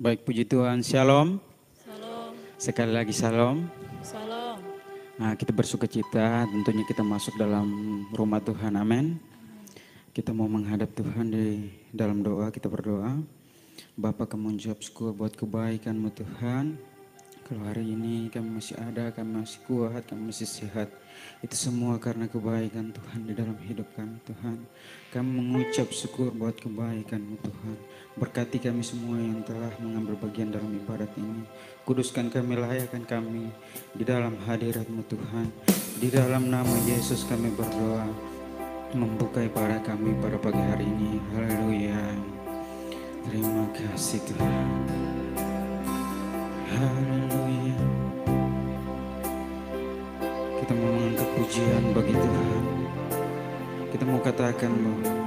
Baik, puji Tuhan. Shalom. Salam, Sekali lagi shalom. salam. Nah, kita bersuka cita, tentunya kita masuk dalam rumah Tuhan. Amin. Kita mau menghadap Tuhan di dalam doa, kita berdoa. Bapa, kami mengucap syukur buat kebaikan-Mu Tuhan. Kalau hari ini kami masih ada, kami masih kuat, kami masih sehat. Itu semua karena kebaikan Tuhan di dalam hidup kami Tuhan. Kami mengucap syukur buat kebaikan-Mu Tuhan. Berkati kami semua yang telah mengambil bagian dalam ibadat ini. Kuduskan kami, layakkan kami di dalam hadirat-Mu Tuhan. Di dalam nama Yesus kami berdoa. Membuka ibadah kami pada pagi hari ini. Haleluya. Terima kasih Tuhan. Haleluya. Kita mau mengangkat pujian bagi Tuhan. Kita mau katakan bahwa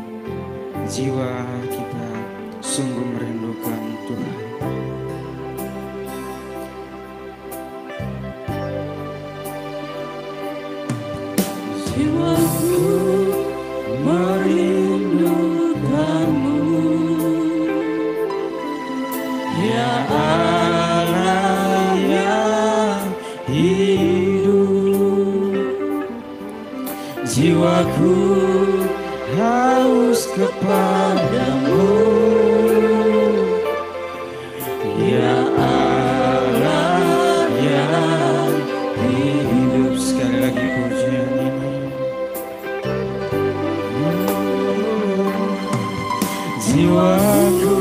jiwa kita sungguh merindukan Tuhan. Jiwaku merindukanmu, ya Allah yang hidup. Jiwaku haus kepadamu, ya Allah yang hidup. Sekali lagi pujian ini. Jiwaku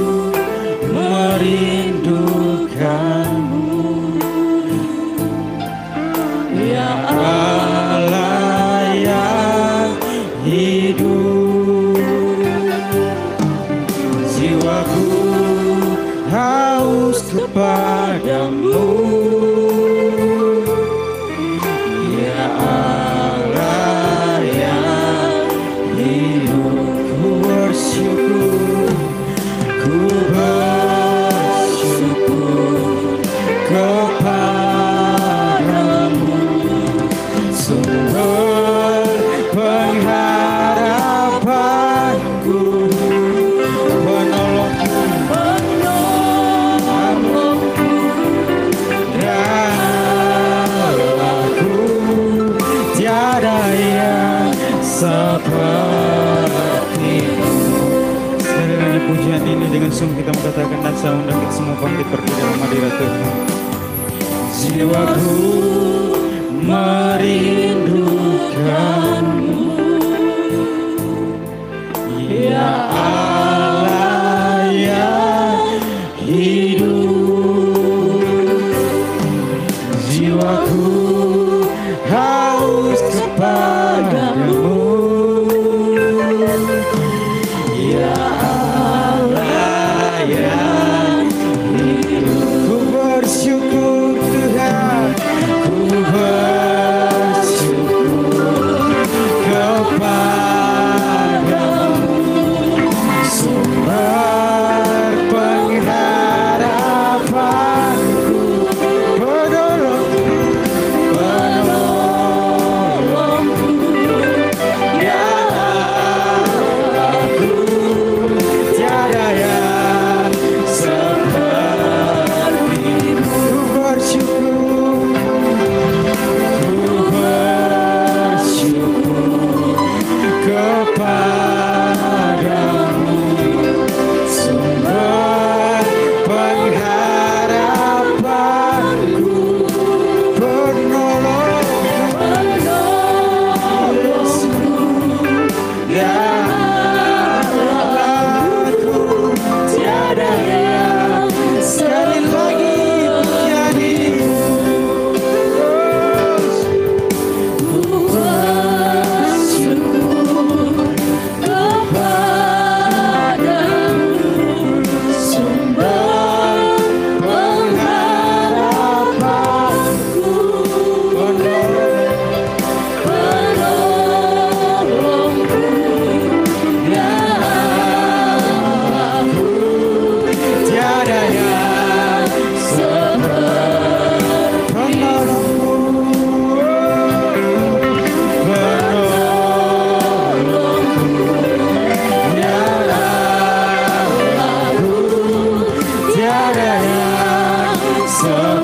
merindukanmu, ya Allah yang hidup. Jiwaku haus kepadamu, ya Allah yang hidup. Ku bersyukur, ku bersyukur kepadamu, sumber pengharapanku, penolongku dan Allahku, tiada yang sepertimu. Sekali lagi pujian ini dengan sungguh kita mengatakan dan saya undang kita semua bangkit pergi dalam hadirat Tuhan. Jiwaku merindukanmu, ya Allah yang hidup. Jiwaku haus kepadamu, ya Allah yang hidup. Ku bersyukur Tuhan. Ku bersyukur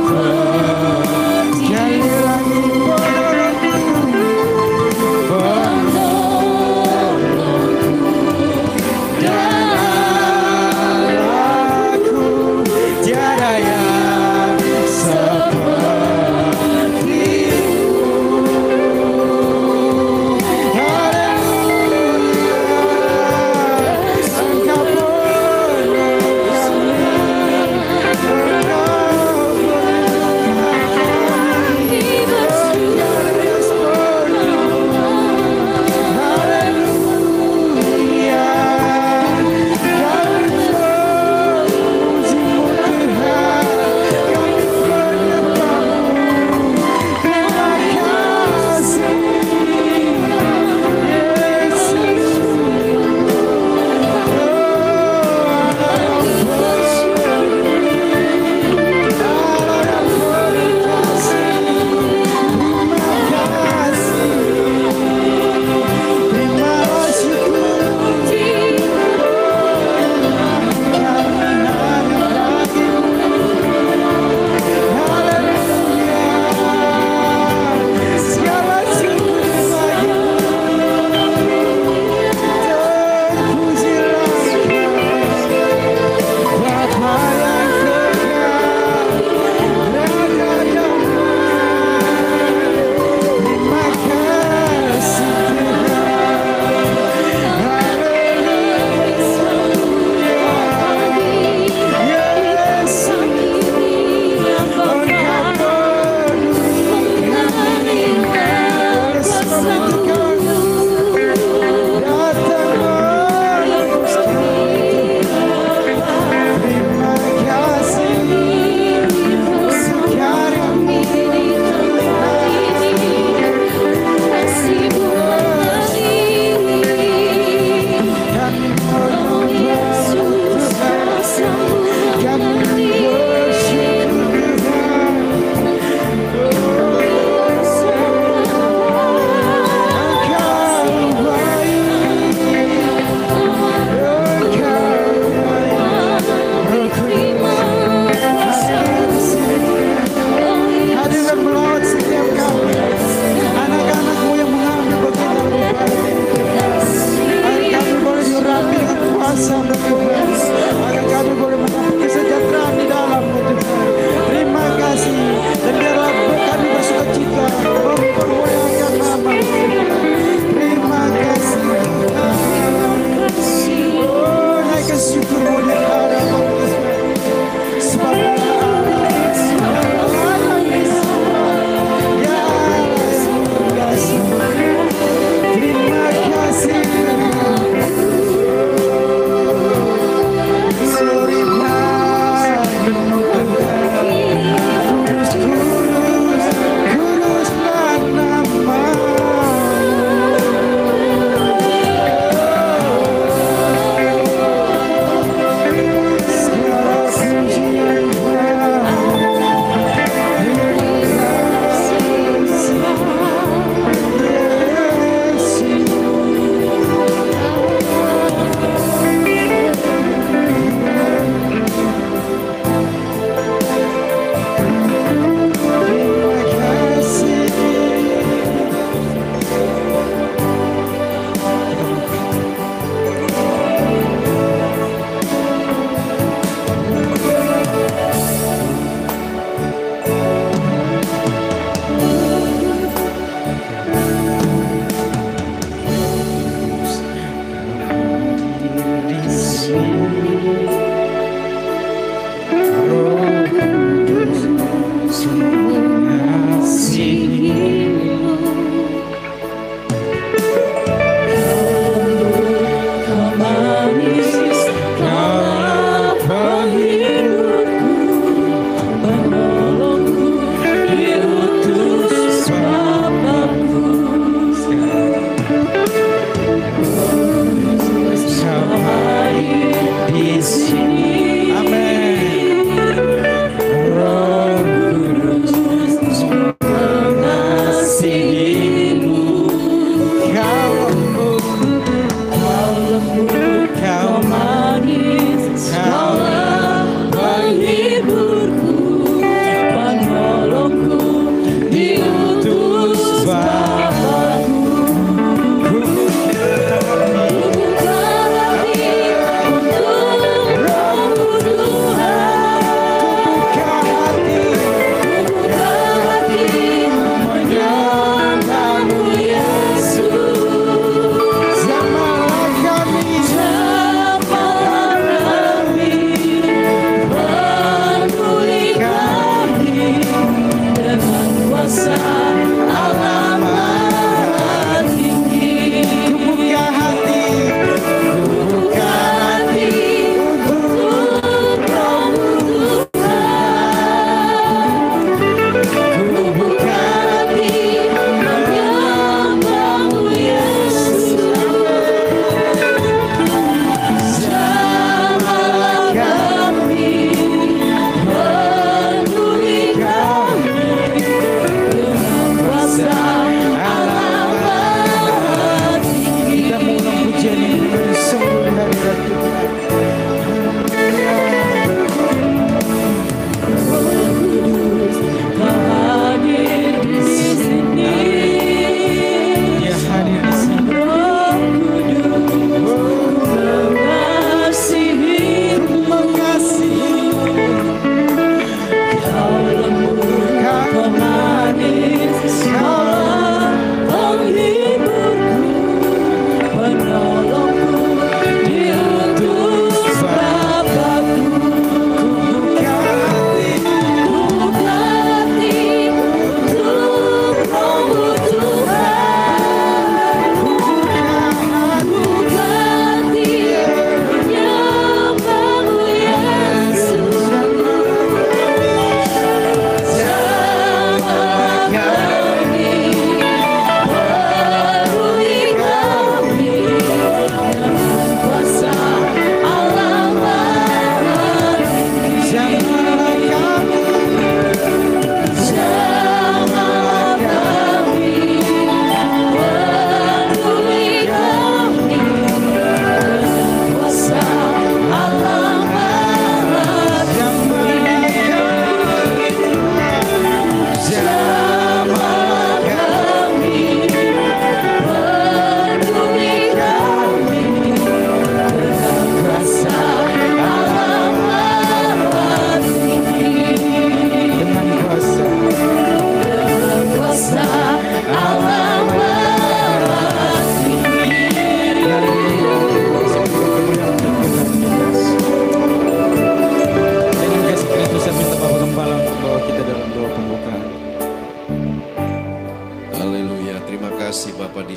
Engkau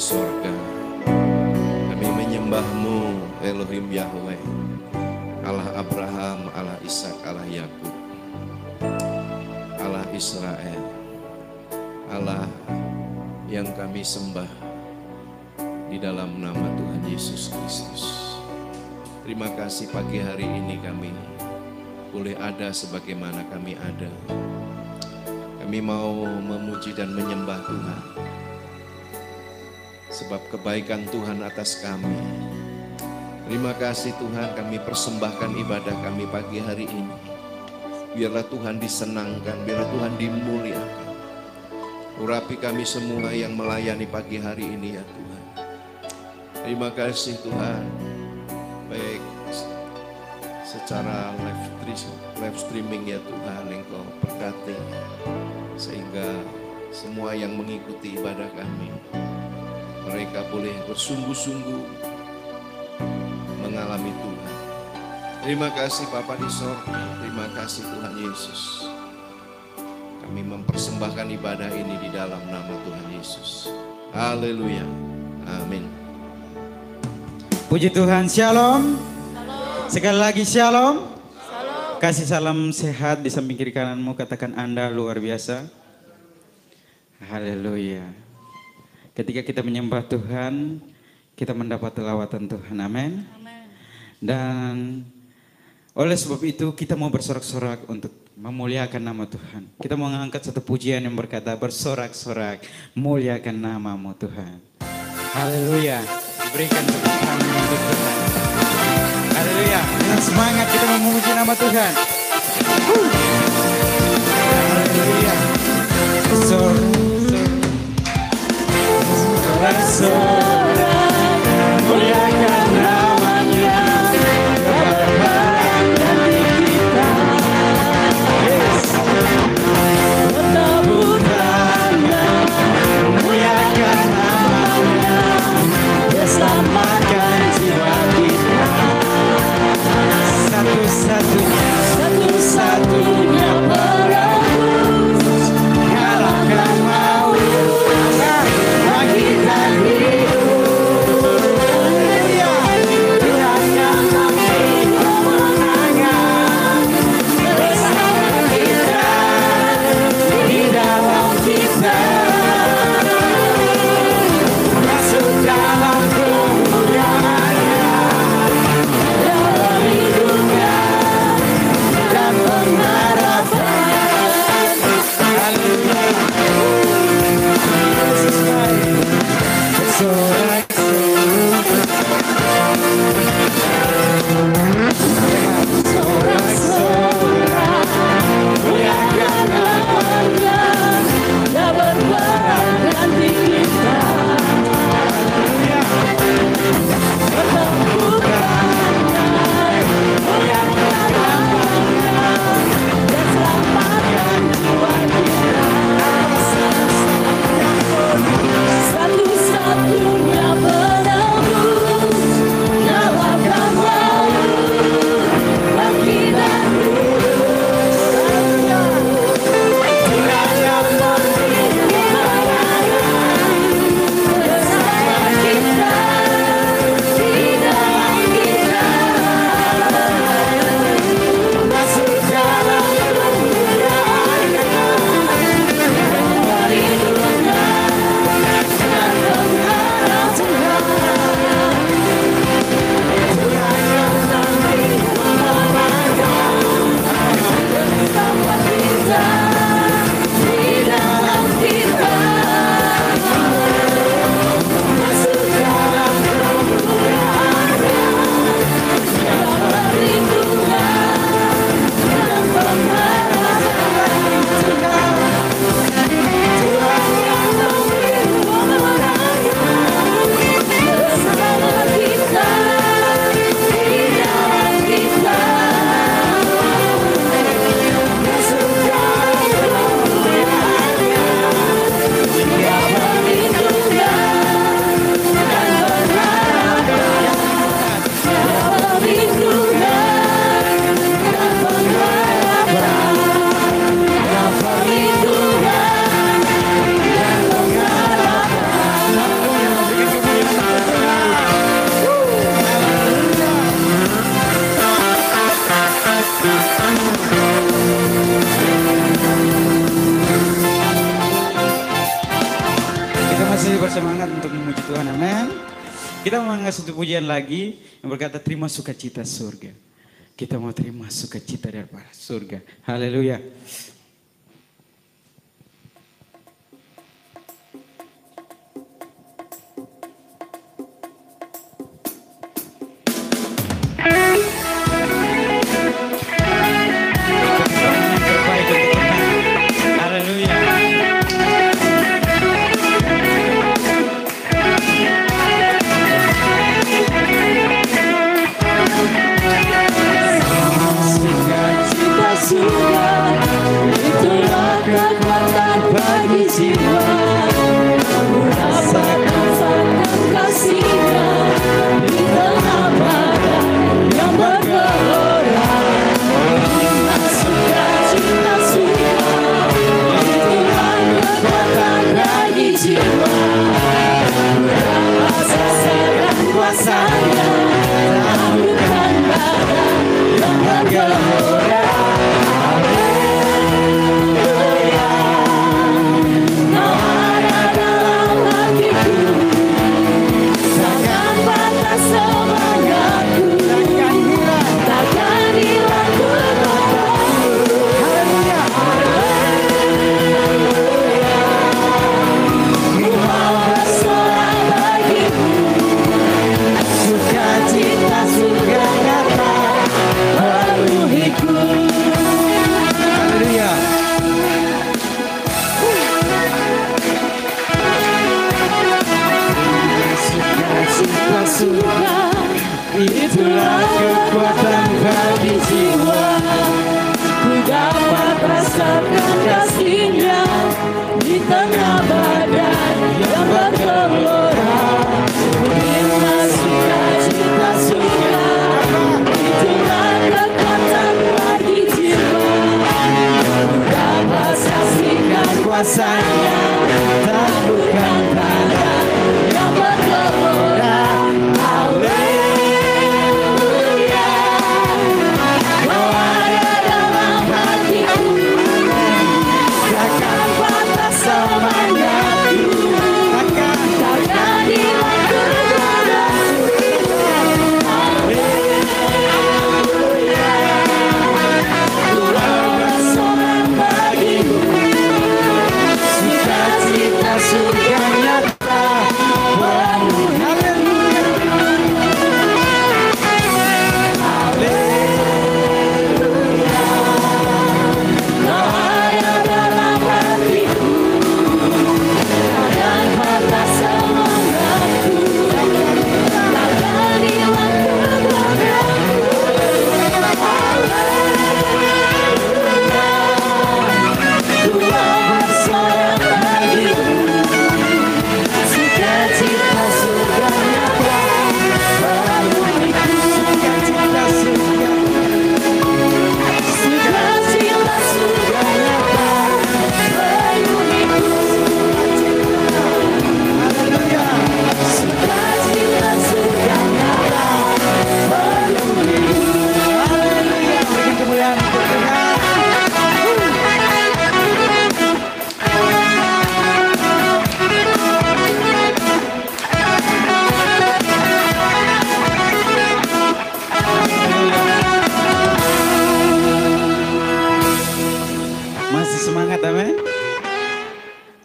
sorga. Kami menyembah-Mu, Elohim Yahweh, Allah Abraham, Allah Ishak, Allah Yakub, Allah Israel, Allah yang kami sembah di dalam nama Tuhan Yesus Kristus. Terima kasih pagi hari ini kami boleh ada sebagaimana kami ada. Kami mau memuji dan menyembah Tuhan, sebab kebaikan Tuhan atas kami. Terima kasih Tuhan, kami persembahkan ibadah kami pagi hari ini. Biarlah Tuhan disenangkan, biarlah Tuhan dimuliakan. Urapi kami semua yang melayani pagi hari ini ya Tuhan. Terima kasih Tuhan, baik secara live streaming ya Tuhan, Engkau berkati sehingga semua yang mengikuti ibadah kami, mereka boleh bersungguh-sungguh mengalami Tuhan. Terima kasih Bapa di sorga, terima kasih Tuhan Yesus. Kami mempersembahkan ibadah ini di dalam nama Tuhan Yesus. Haleluya, amin. Puji Tuhan, shalom. Sekali lagi shalom. Kasih salam sehat di samping kiri kananmu, katakan Anda luar biasa. Haleluya. Ketika kita menyembah Tuhan, kita mendapat lawatan Tuhan, amin. Dan oleh sebab itu kita mau bersorak-sorak untuk memuliakan nama Tuhan. Kita mau mengangkat satu pujian yang berkata, bersorak-sorak, muliakan namamu Tuhan. Haleluya. Berikan tepuk tangan untuk Tuhan. Haleluya. Dengan semangat kita memuji nama Tuhan. Haleluya. Sorak-sorak, muliakan namanya, kebenaran dari kita. Yes. Bertepuk tangan, muliakan namanya, bersamakan jiwa kita. Satu-satunya Masih bersemangat untuk memuji Tuhan, amin. Kita mau mengangkat satu pujian lagi yang berkata terima sukacita surga. Kita mau terima sukacita daripada surga. Haleluya. Itulah kekuatan bagi jiwa. Ku dapat rasakan kasih-Nya di tengah badai yang bergelora. Terima sukacita surga. Itulah kekuatan bagi jiwa. Ku dapat saksikan kuasa-Nya, tak bukan tanda yang bergelora.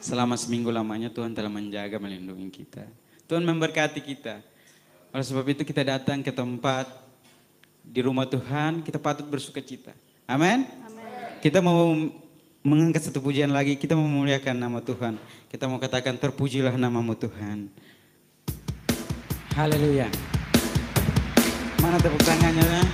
Selama seminggu lamanya Tuhan telah menjaga, melindungi kita. Tuhan memberkati kita. Oleh sebab itu kita datang ke tempat di rumah Tuhan, kita patut bersuka cita. Amin. Kita mau mengangkat satu pujian lagi, kita mau memuliakan nama Tuhan. Kita mau katakan terpujilah namamu Tuhan. Haleluya. Mana tepuk tangannya?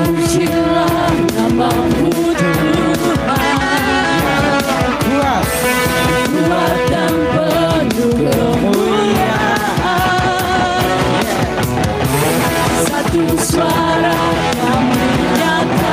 Pujilah namamu Tuhan, kuat dan penuh kemuliaan. Satu suara kami nyatakan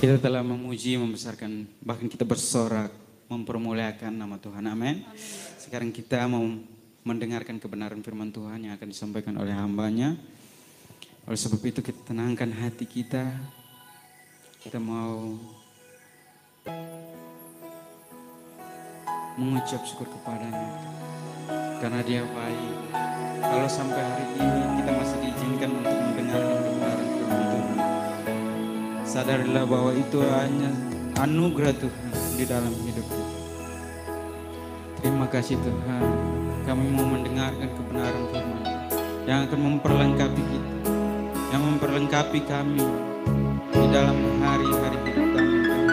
Kita telah memuji, membesarkan, bahkan kita bersorak, mempermuliakan nama Tuhan. Amin. Sekarang kita mau mendengarkan kebenaran firman Tuhan yang akan disampaikan oleh hambanya. Oleh sebab itu kita tenangkan hati kita. Kita mau mengucap syukur kepadanya. Karena dia baik. Kalau sampai hari ini kita masih diizinkan untuk mendengarkan kebenaran firman Tuhan. Sadarilah bahwa itu hanya anugerah Tuhan di dalam hidup kita. Terima kasih Tuhan, kami mau mendengarkan kebenaran firman yang akan memperlengkapi kita, yang memperlengkapi kami di dalam hari-hari hidup kami Tuhan.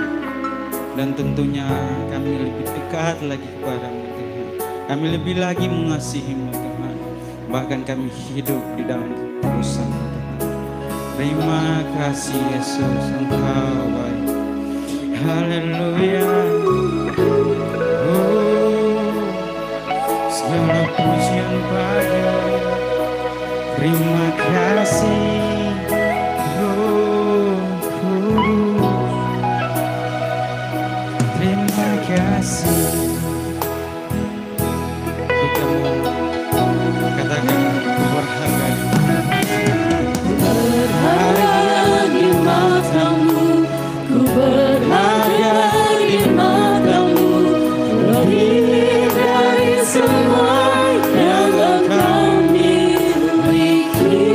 Dan tentunya kami lebih dekat lagi kepadamu Tuhan. Kami lebih lagi mengasihimu Tuhan. Bahkan kami hidup di dalam ketulusan. Terima kasih Yesus, Engkau baik. Haleluya. Oh, segala pujian padamu. Terima kasih, Roh Kudus. Terima kasih. Kita mau katakan berharga. Berharga di matamu, ku berharga di matamu, lebih dari semua yang engkau miliki.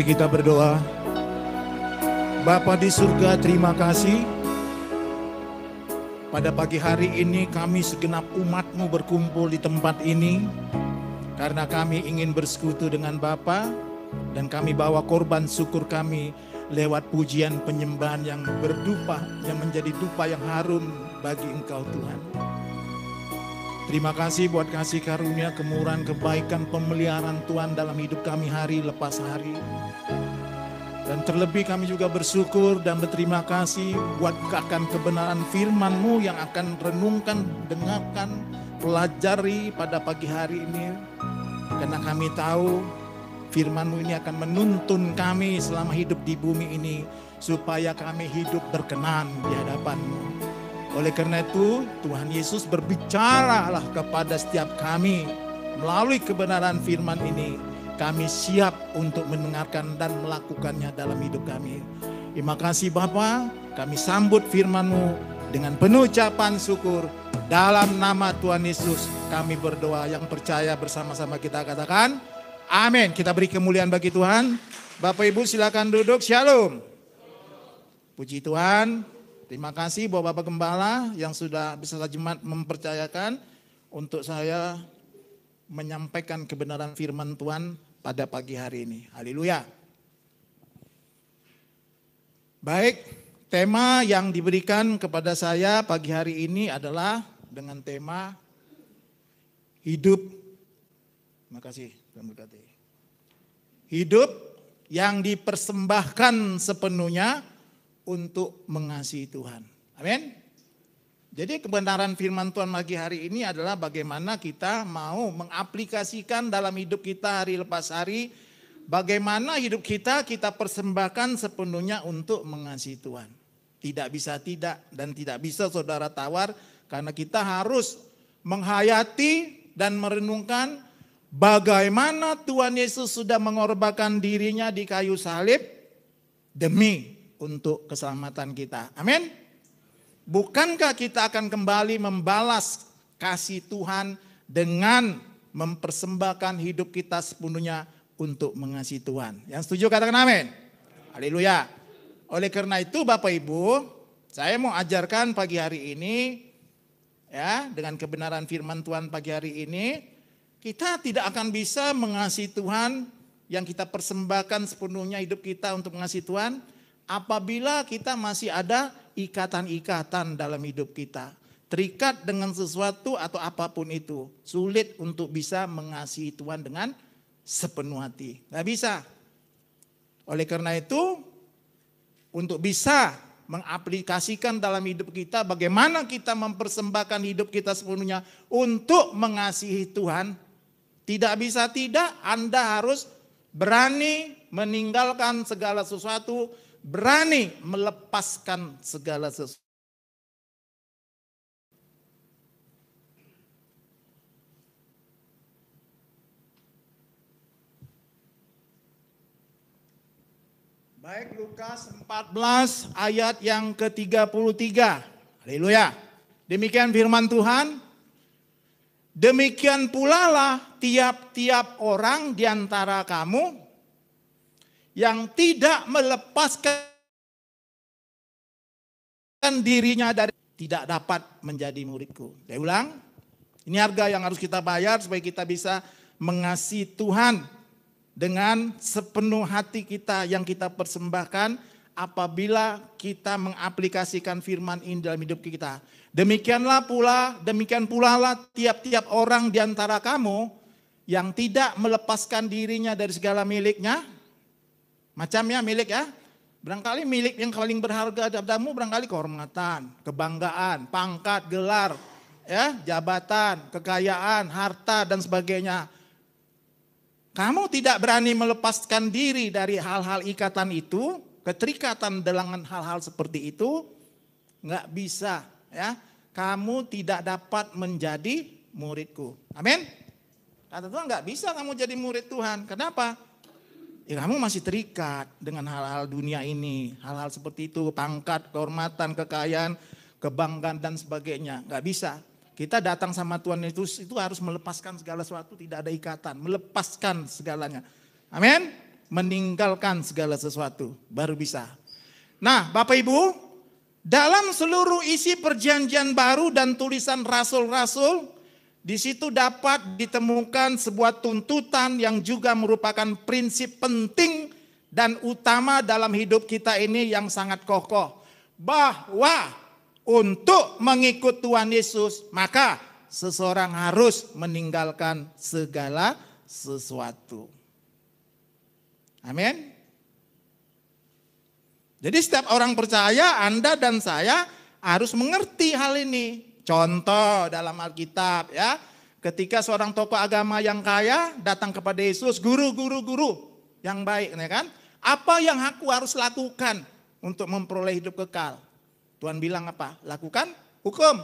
Mari kita berdoa. Bapa di surga, terima kasih. Pada pagi hari ini kami segenap umat-Mu berkumpul di tempat ini. Karena kami ingin bersekutu dengan Bapa. Dan kami bawa korban syukur kami lewat pujian penyembahan yang berdupa. Yang menjadi dupa yang harum bagi Engkau Tuhan. Terima kasih buat kasih karunia, kemurahan, kebaikan, pemeliharaan Tuhan dalam hidup kami hari lepas hari. Dan terlebih kami juga bersyukur dan berterima kasih buat akan kebenaran firman-Mu yang akan renungkan, dengarkan, pelajari pada pagi hari ini. Karena kami tahu firman-Mu ini akan menuntun kami selama hidup di bumi ini. Supaya kami hidup berkenan di hadapan-Mu. Oleh karena itu Tuhan Yesus berbicaralah kepada setiap kami melalui kebenaran firman ini. Kami siap untuk mendengarkan dan melakukannya dalam hidup kami. Terima kasih Bapa, kami sambut firman-Mu dengan penuh ucapan syukur. Dalam nama Tuhan Yesus kami berdoa, yang percaya bersama-sama kita katakan amin. Kita beri kemuliaan bagi Tuhan. Bapak Ibu silakan duduk, shalom. Puji Tuhan. Terima kasih buat Bapak Gembala yang sudah beserta jemaat mempercayakan untuk saya menyampaikan kebenaran firman Tuhan pada pagi hari ini. Haleluya. Baik, tema yang diberikan kepada saya pagi hari ini adalah dengan tema hidup. Terima kasih, Tuhan berkati. Hidup yang dipersembahkan sepenuhnya untuk mengasihi Tuhan. Amin. Jadi kebenaran firman Tuhan pagi hari ini adalah bagaimana kita mau mengaplikasikan dalam hidup kita hari lepas hari. Bagaimana hidup kita persembahkan sepenuhnya untuk mengasihi Tuhan. Tidak bisa tidak dan tidak bisa saudara tawar. Karena kita harus menghayati dan merenungkan bagaimana Tuhan Yesus sudah mengorbankan dirinya di kayu salib demi untuk keselamatan kita. Amin. Bukankah kita akan kembali membalas kasih Tuhan dengan mempersembahkan hidup kita sepenuhnya untuk mengasihi Tuhan? Yang setuju katakan amin. Haleluya. Oleh karena itu Bapak Ibu, saya mau ajarkan pagi hari ini ya, dengan kebenaran firman Tuhan pagi hari ini, kita tidak akan bisa mengasihi Tuhan yang kita persembahkan sepenuhnya hidup kita untuk mengasihi Tuhan apabila kita masih ada ikatan-ikatan dalam hidup kita. Terikat dengan sesuatu atau apapun itu. Sulit untuk bisa mengasihi Tuhan dengan sepenuh hati. Gak bisa. Oleh karena itu, untuk bisa mengaplikasikan dalam hidup kita bagaimana kita mempersembahkan hidup kita sepenuhnya untuk mengasihi Tuhan. Tidak bisa tidak, Anda harus berani meninggalkan segala sesuatu, berani melepaskan segala sesuatu. Baik, Lukas 14 ayat yang ke-33. Haleluya. Demikian firman Tuhan. Demikian pula lah tiap-tiap orang di antara kamu yang tidak melepaskan dirinya dari tidak dapat menjadi muridku. Saya ulang, ini harga yang harus kita bayar supaya kita bisa mengasihi Tuhan dengan sepenuh hati kita yang kita persembahkan apabila kita mengaplikasikan firman ini dalam hidup kita. Demikian pula lah tiap-tiap orang di antara kamu yang tidak melepaskan dirinya dari segala miliknya. Macamnya milik ya. Barangkali milik yang paling berharga padamu barangkali kehormatan, kebanggaan, pangkat, gelar, ya, jabatan, kekayaan, harta dan sebagainya. Kamu tidak berani melepaskan diri dari hal-hal ikatan itu, keterikatan dengan hal-hal seperti itu, nggak bisa ya. Kamu tidak dapat menjadi muridku. Amin. Kata Tuhan nggak bisa kamu jadi murid Tuhan. Kenapa? Ya kamu masih terikat dengan hal-hal dunia ini. Hal-hal seperti itu, pangkat, kehormatan, kekayaan, kebanggaan dan sebagainya. Nggak bisa. Kita datang sama Tuhan itu harus melepaskan segala sesuatu, tidak ada ikatan. Melepaskan segalanya. Amin. meninggalkan segala sesuatu. Baru bisa. Nah Bapak Ibu, dalam seluruh isi perjanjian baru dan tulisan rasul-rasul, di situ dapat ditemukan sebuah tuntutan yang juga merupakan prinsip penting dan utama dalam hidup kita ini yang sangat kokoh. Bahwa untuk mengikut Tuhan Yesus, maka seseorang harus meninggalkan segala sesuatu. Amin. Jadi setiap orang percaya, Anda dan saya harus mengerti hal ini. Contoh dalam Alkitab ya, ketika seorang tokoh agama yang kaya datang kepada Yesus, guru yang baik, ya kan? Apa yang aku harus lakukan untuk memperoleh hidup kekal? Tuhan bilang apa? Lakukan hukum.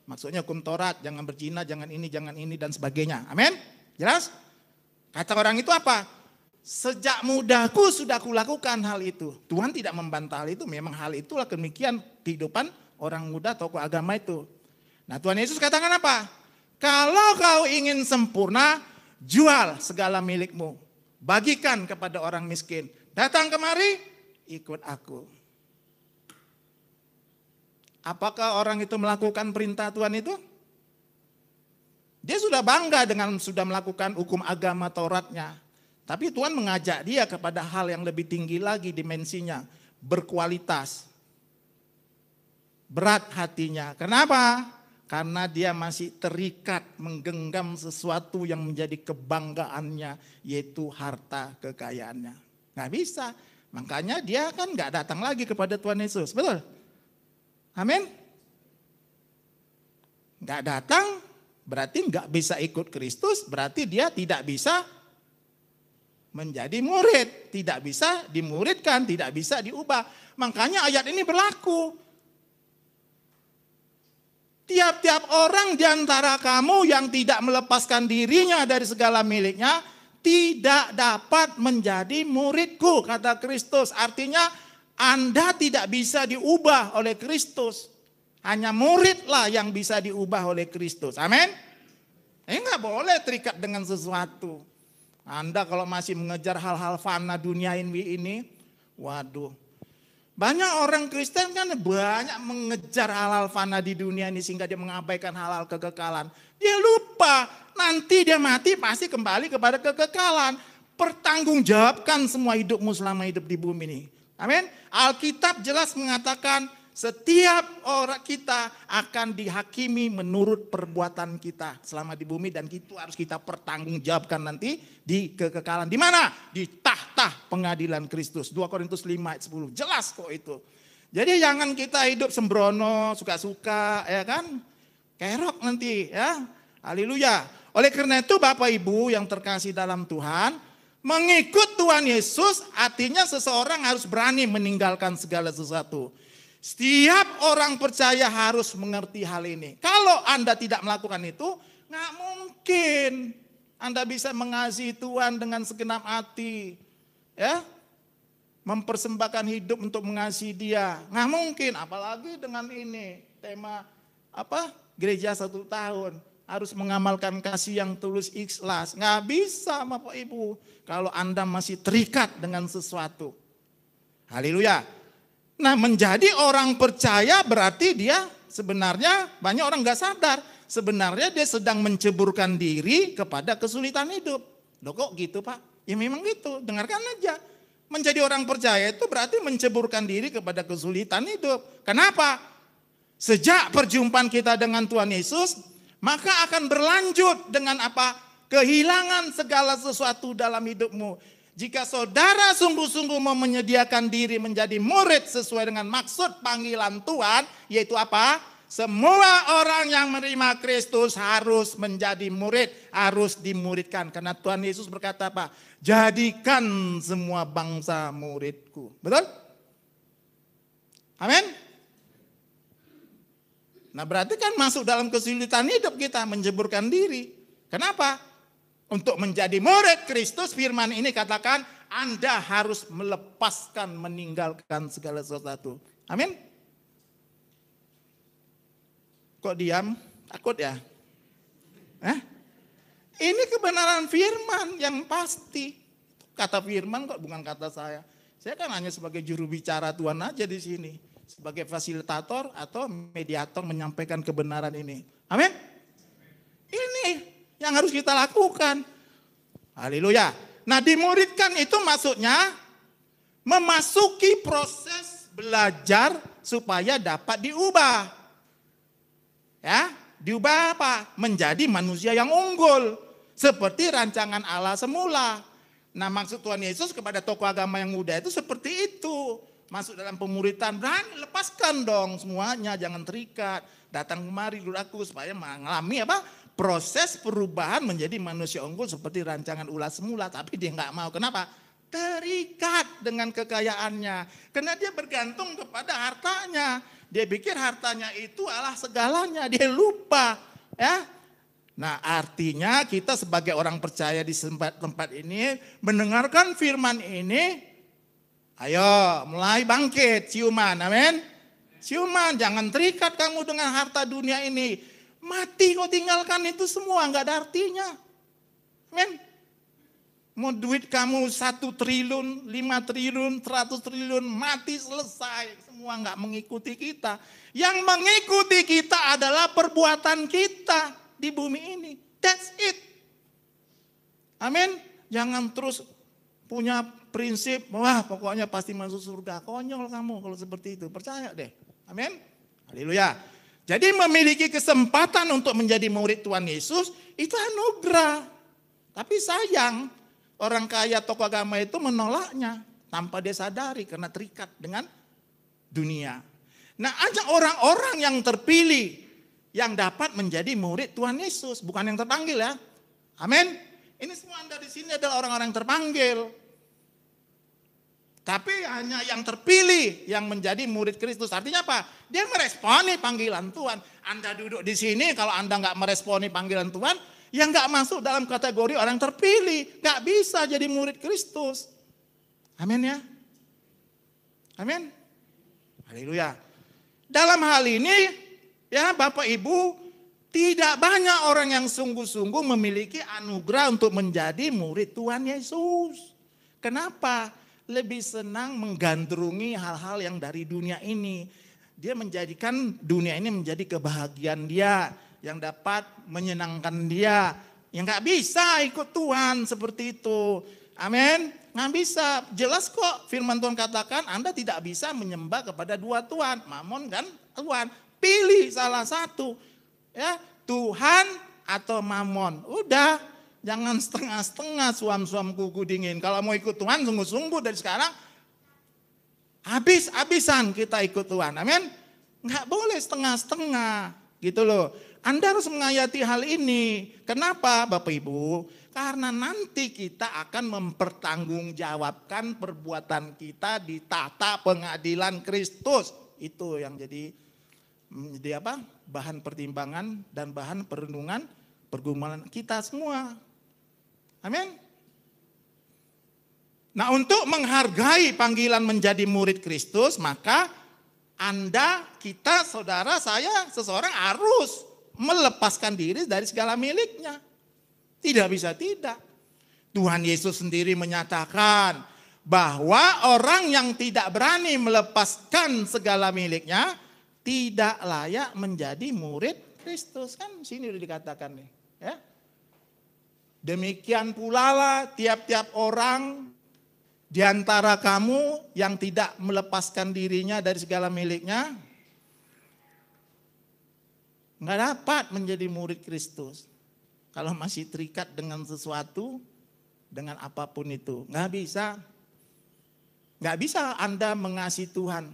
Maksudnya hukum Taurat, jangan berzina, jangan ini dan sebagainya. Amin? Jelas? Kata orang itu apa? Sejak mudaku sudah kulakukan hal itu. Tuhan tidak membantah hal itu, memang hal itulah demikian kehidupan orang muda tokoh agama itu. Nah Tuhan Yesus katakan apa? Kalau kau ingin sempurna, jual segala milikmu. Bagikan kepada orang miskin. Datang kemari, ikut aku. Apakah orang itu melakukan perintah Tuhan itu? Dia sudah bangga dengan sudah melakukan hukum agama Tauratnya. Tapi Tuhan mengajak dia kepada hal yang lebih tinggi lagi dimensinya. Berkualitas. Berat hatinya. Kenapa? Karena dia masih terikat menggenggam sesuatu yang menjadi kebanggaannya. Yaitu harta kekayaannya. Nggak bisa. Makanya dia kan nggak datang lagi kepada Tuhan Yesus. Betul? Amin? Nggak datang berarti nggak bisa ikut Kristus. Berarti dia tidak bisa menjadi murid. Tidak bisa dimuridkan. Tidak bisa diubah. Makanya ayat ini berlaku. Tiap-tiap orang di antara kamu yang tidak melepaskan dirinya dari segala miliknya, tidak dapat menjadi muridku, kata Kristus. Artinya Anda tidak bisa diubah oleh Kristus. Hanya muridlah yang bisa diubah oleh Kristus. Amin? Enggak boleh terikat dengan sesuatu. Anda kalau masih mengejar hal-hal fana dunia ini, waduh. Banyak orang Kristen kan banyak mengejar hal-hal fana di dunia ini sehingga dia mengabaikan hal-hal kekekalan. Dia lupa nanti dia mati pasti kembali kepada kekekalan. Pertanggungjawabkan semua hidupmu selama hidup di bumi ini. Amin. Alkitab jelas mengatakan setiap orang kita akan dihakimi menurut perbuatan kita selama di bumi dan itu harus kita pertanggungjawabkan nanti di kekekalan. Di mana? Di tahta pengadilan Kristus. 2 Korintus 5 ayat 10. Jelas kok itu. Jadi jangan kita hidup sembrono, suka-suka, ya kan? Kerok nanti, ya. Haleluya. Oleh karena itu Bapak Ibu yang terkasih dalam Tuhan, mengikut Tuhan Yesus artinya seseorang harus berani meninggalkan segala sesuatu. Setiap orang percaya harus mengerti hal ini. Kalau Anda tidak melakukan itu, nggak mungkin Anda bisa mengasihi Tuhan dengan segenap hati. Ya, mempersembahkan hidup untuk mengasihi Dia. Nggak mungkin, apalagi dengan ini tema apa? Gereja 1 tahun harus mengamalkan kasih yang tulus ikhlas. Nggak bisa, Bapak Ibu, kalau Anda masih terikat dengan sesuatu. Haleluya. Nah menjadi orang percaya berarti dia sebenarnya banyak orang gak sadar. Sebenarnya dia sedang menceburkan diri kepada kesulitan hidup. Loh kok gitu Pak? Ya memang gitu, dengarkan aja. Menjadi orang percaya itu berarti menceburkan diri kepada kesulitan hidup. Kenapa? Sejak perjumpaan kita dengan Tuhan Yesus, maka akan berlanjut dengan apa? Kehilangan segala sesuatu dalam hidupmu. Jika saudara sungguh-sungguh mau menyediakan diri menjadi murid sesuai dengan maksud panggilan Tuhan, yaitu apa? Semua orang yang menerima Kristus harus menjadi murid, harus dimuridkan. Karena Tuhan Yesus berkata apa? Jadikan semua bangsa muridku. Betul? Amin? Nah berarti kan masuk dalam kesulitan hidup kita, menjeburkan diri. Kenapa? Untuk menjadi murid Kristus, firman ini katakan Anda harus melepaskan, meninggalkan segala sesuatu. Amin? Kok diam? Takut ya? Ini kebenaran firman yang pasti. Kata firman kok, bukan kata saya. Saya kan hanya sebagai juru bicara Tuhan aja di sini. Sebagai fasilitator atau mediator menyampaikan kebenaran ini. Amin. Ini yang harus kita lakukan. Haleluya. Nah, dimuridkan itu maksudnya memasuki proses belajar supaya dapat diubah. Ya, diubah apa? Menjadi manusia yang unggul. Seperti rancangan Allah semula. Nah, maksud Tuhan Yesus kepada tokoh agama yang muda itu seperti itu. Masuk dalam pemuritan, berani lepaskan dong semuanya, jangan terikat. Datang kemari dulu aku supaya mengalami apa? Proses perubahan menjadi manusia unggul seperti rancangan Allah semula. Tapi dia nggak mau. Kenapa? Terikat dengan kekayaannya. Karena dia bergantung kepada hartanya. Dia pikir hartanya itu adalah segalanya. Dia lupa. Ya. Nah, artinya kita sebagai orang percaya di tempat ini mendengarkan firman ini, ayo mulai bangkit, ciuman, amin. Ciuman, jangan terikat kamu dengan harta dunia ini. Mati kau tinggalkan itu semua, nggak ada artinya. Amin. Mau duit kamu 1 triliun, 5 triliun, 100 triliun, mati selesai. Semua nggak mengikuti kita. Yang mengikuti kita adalah perbuatan kita di bumi ini. That's it. Amin. Jangan terus punya prinsip, wah pokoknya pasti masuk surga. Konyol kamu kalau seperti itu. Percaya deh. Amin. Haleluya. Jadi memiliki kesempatan untuk menjadi murid Tuhan Yesus itu anugerah. Tapi sayang, orang kaya tokoh agama itu menolaknya tanpa dia sadari karena terikat dengan dunia. Nah, ajak orang-orang yang terpilih yang dapat menjadi murid Tuhan Yesus, bukan yang terpanggil ya. Amin. Ini semua Anda di sini adalah orang-orang yang terpanggil. Tapi hanya yang terpilih yang menjadi murid Kristus. Artinya apa? Dia meresponi panggilan Tuhan. Anda duduk di sini, kalau Anda nggak meresponi panggilan Tuhan, ya nggak masuk dalam kategori orang terpilih. Nggak bisa jadi murid Kristus. Amin ya. Amin. Haleluya. Dalam hal ini, ya Bapak Ibu, tidak banyak orang yang sungguh-sungguh memiliki anugerah untuk menjadi murid Tuhan Yesus. Kenapa? Lebih senang menggandrungi hal-hal yang dari dunia ini. Dia menjadikan dunia ini menjadi kebahagiaan dia, yang dapat menyenangkan dia. Yang gak bisa ikut Tuhan seperti itu. Amin. Nggak bisa. Jelas kok firman Tuhan katakan Anda tidak bisa menyembah kepada dua Tuhan. Mamon dan Tuhan. Pilih salah satu. Ya, Tuhan atau Mamon. Udah, jangan setengah-setengah suam-suam kuku dingin. Kalau mau ikut Tuhan sungguh-sungguh dari sekarang habis-habisan kita ikut Tuhan. Amin. Nggak boleh setengah-setengah gitu loh. Anda harus menghayati hal ini. Kenapa Bapak Ibu? Karena nanti kita akan mempertanggungjawabkan perbuatan kita di tahta pengadilan Kristus. Itu yang jadi apa? Bahan pertimbangan dan bahan perenungan pergumulan kita semua. Amin. Nah, untuk menghargai panggilan menjadi murid Kristus, maka Anda, kita, saudara, saya, seseorang harus melepaskan diri dari segala miliknya. Tidak bisa tidak. Tuhan Yesus sendiri menyatakan bahwa orang yang tidak berani melepaskan segala miliknya tidak layak menjadi murid Kristus. Kan sini udah dikatakan nih. Ya. Demikian pula lah tiap-tiap orang di antara kamu yang tidak melepaskan dirinya dari segala miliknya nggak dapat menjadi murid Kristus. Kalau masih terikat dengan sesuatu, dengan apapun itu. Nggak bisa. Nggak bisa Anda mengasihi Tuhan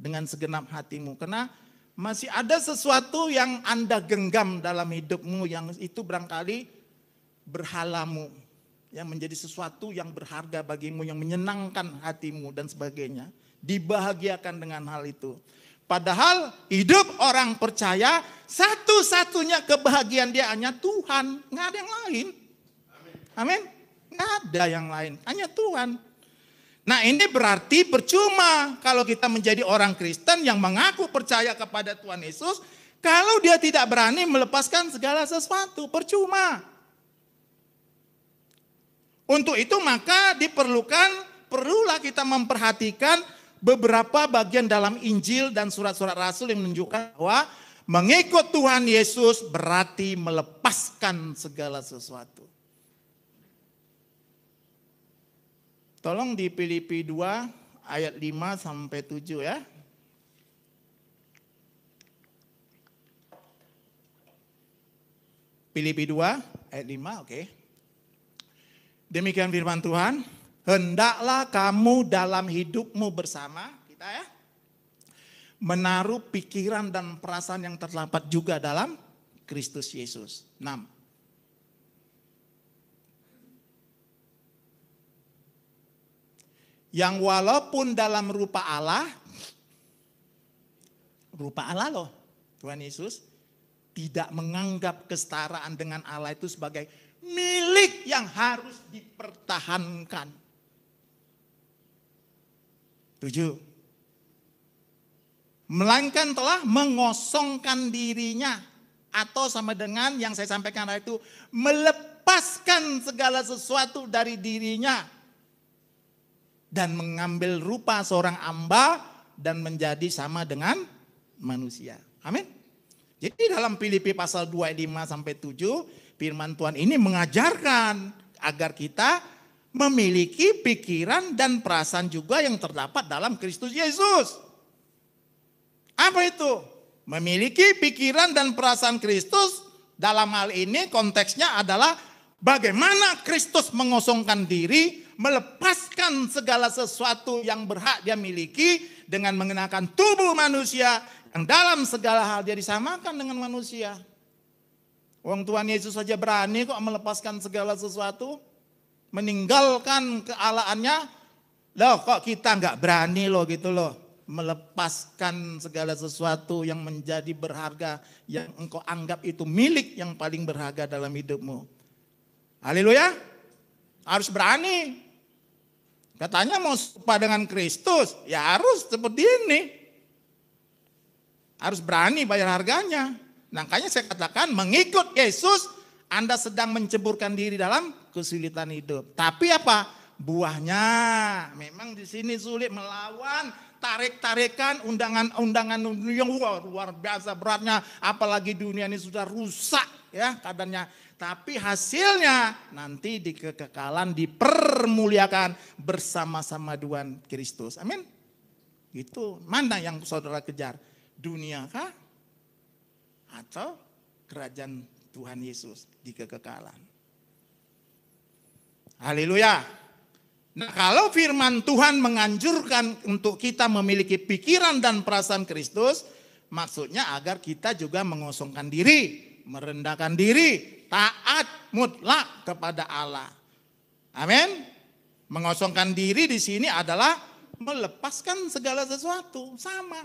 dengan segenap hatimu. Karena masih ada sesuatu yang Anda genggam dalam hidupmu yang itu barangkali berhalamu. Yang menjadi sesuatu yang berharga bagimu, yang menyenangkan hatimu dan sebagainya. Dibahagiakan dengan hal itu. Padahal hidup orang percaya satu-satunya kebahagiaan dia hanya Tuhan. Nggak ada yang lain. Amin. Nggak ada yang lain. Hanya Tuhan. Nah, ini berarti percuma kalau kita menjadi orang Kristen yang mengaku percaya kepada Tuhan Yesus. Kalau dia tidak berani melepaskan segala sesuatu. Percuma. Untuk itu maka perlulah kita memperhatikan beberapa bagian dalam Injil dan surat-surat Rasul yang menunjukkan bahwa mengikut Tuhan Yesus berarti melepaskan segala sesuatu. Tolong di Filipi 2 ayat 5 sampai 7 ya. Filipi 2 ayat 5, oke. Demikian firman Tuhan, hendaklah kamu dalam hidupmu bersama kita ya, menaruh pikiran dan perasaan yang terdapat juga dalam Kristus Yesus. 6. Yang walaupun dalam rupa Allah loh, Tuhan Yesus tidak menganggap kesetaraan dengan Allah itu sebagai milik yang harus dipertahankan. 7. Melainkan telah mengosongkan dirinya, atau sama dengan yang saya sampaikan tadi itu, melepaskan segala sesuatu dari dirinya dan mengambil rupa seorang hamba dan menjadi sama dengan manusia. Amin. Jadi dalam Filipi pasal 2 ayat 5 sampai 7, firman Tuhan ini mengajarkan agar kita memiliki pikiran dan perasaan juga yang terdapat dalam Kristus Yesus. Apa itu? Memiliki pikiran dan perasaan Kristus, dalam hal ini konteksnya adalah bagaimana Kristus mengosongkan diri, melepaskan segala sesuatu yang berhak dia miliki dengan mengenakan tubuh manusia yang dalam segala hal dia disamakan dengan manusia. Wong Tuhan Yesus saja berani kok melepaskan segala sesuatu, meninggalkan kealahannya. Loh kok kita nggak berani loh gitu loh, melepaskan segala sesuatu yang menjadi berharga, yang engkau anggap itu milik yang paling berharga dalam hidupmu. Haleluya. Harus berani. Katanya mau serupa dengan Kristus, ya harus seperti ini. Harus berani bayar harganya. Makanya saya katakan mengikut Yesus, Anda sedang menceburkan diri dalam kesulitan hidup. Tapi apa? Buahnya memang di sini sulit, melawan tarik-tarikan undangan-undangan yang luar biasa beratnya. Apalagi dunia ini sudah rusak ya keadaannya. Tapi hasilnya nanti di kekekalan dipermuliakan bersama-sama Tuhan Kristus. Amin. Itu mana yang saudara kejar? Dunia kah? Atau kerajaan Tuhan Yesus di kekekalan? Haleluya. Nah kalau firman Tuhan menganjurkan untuk kita memiliki pikiran dan perasaan Kristus, maksudnya agar kita juga mengosongkan diri, merendahkan diri, taat mutlak kepada Allah. Amin. Mengosongkan diri di sini adalah melepaskan segala sesuatu, sama.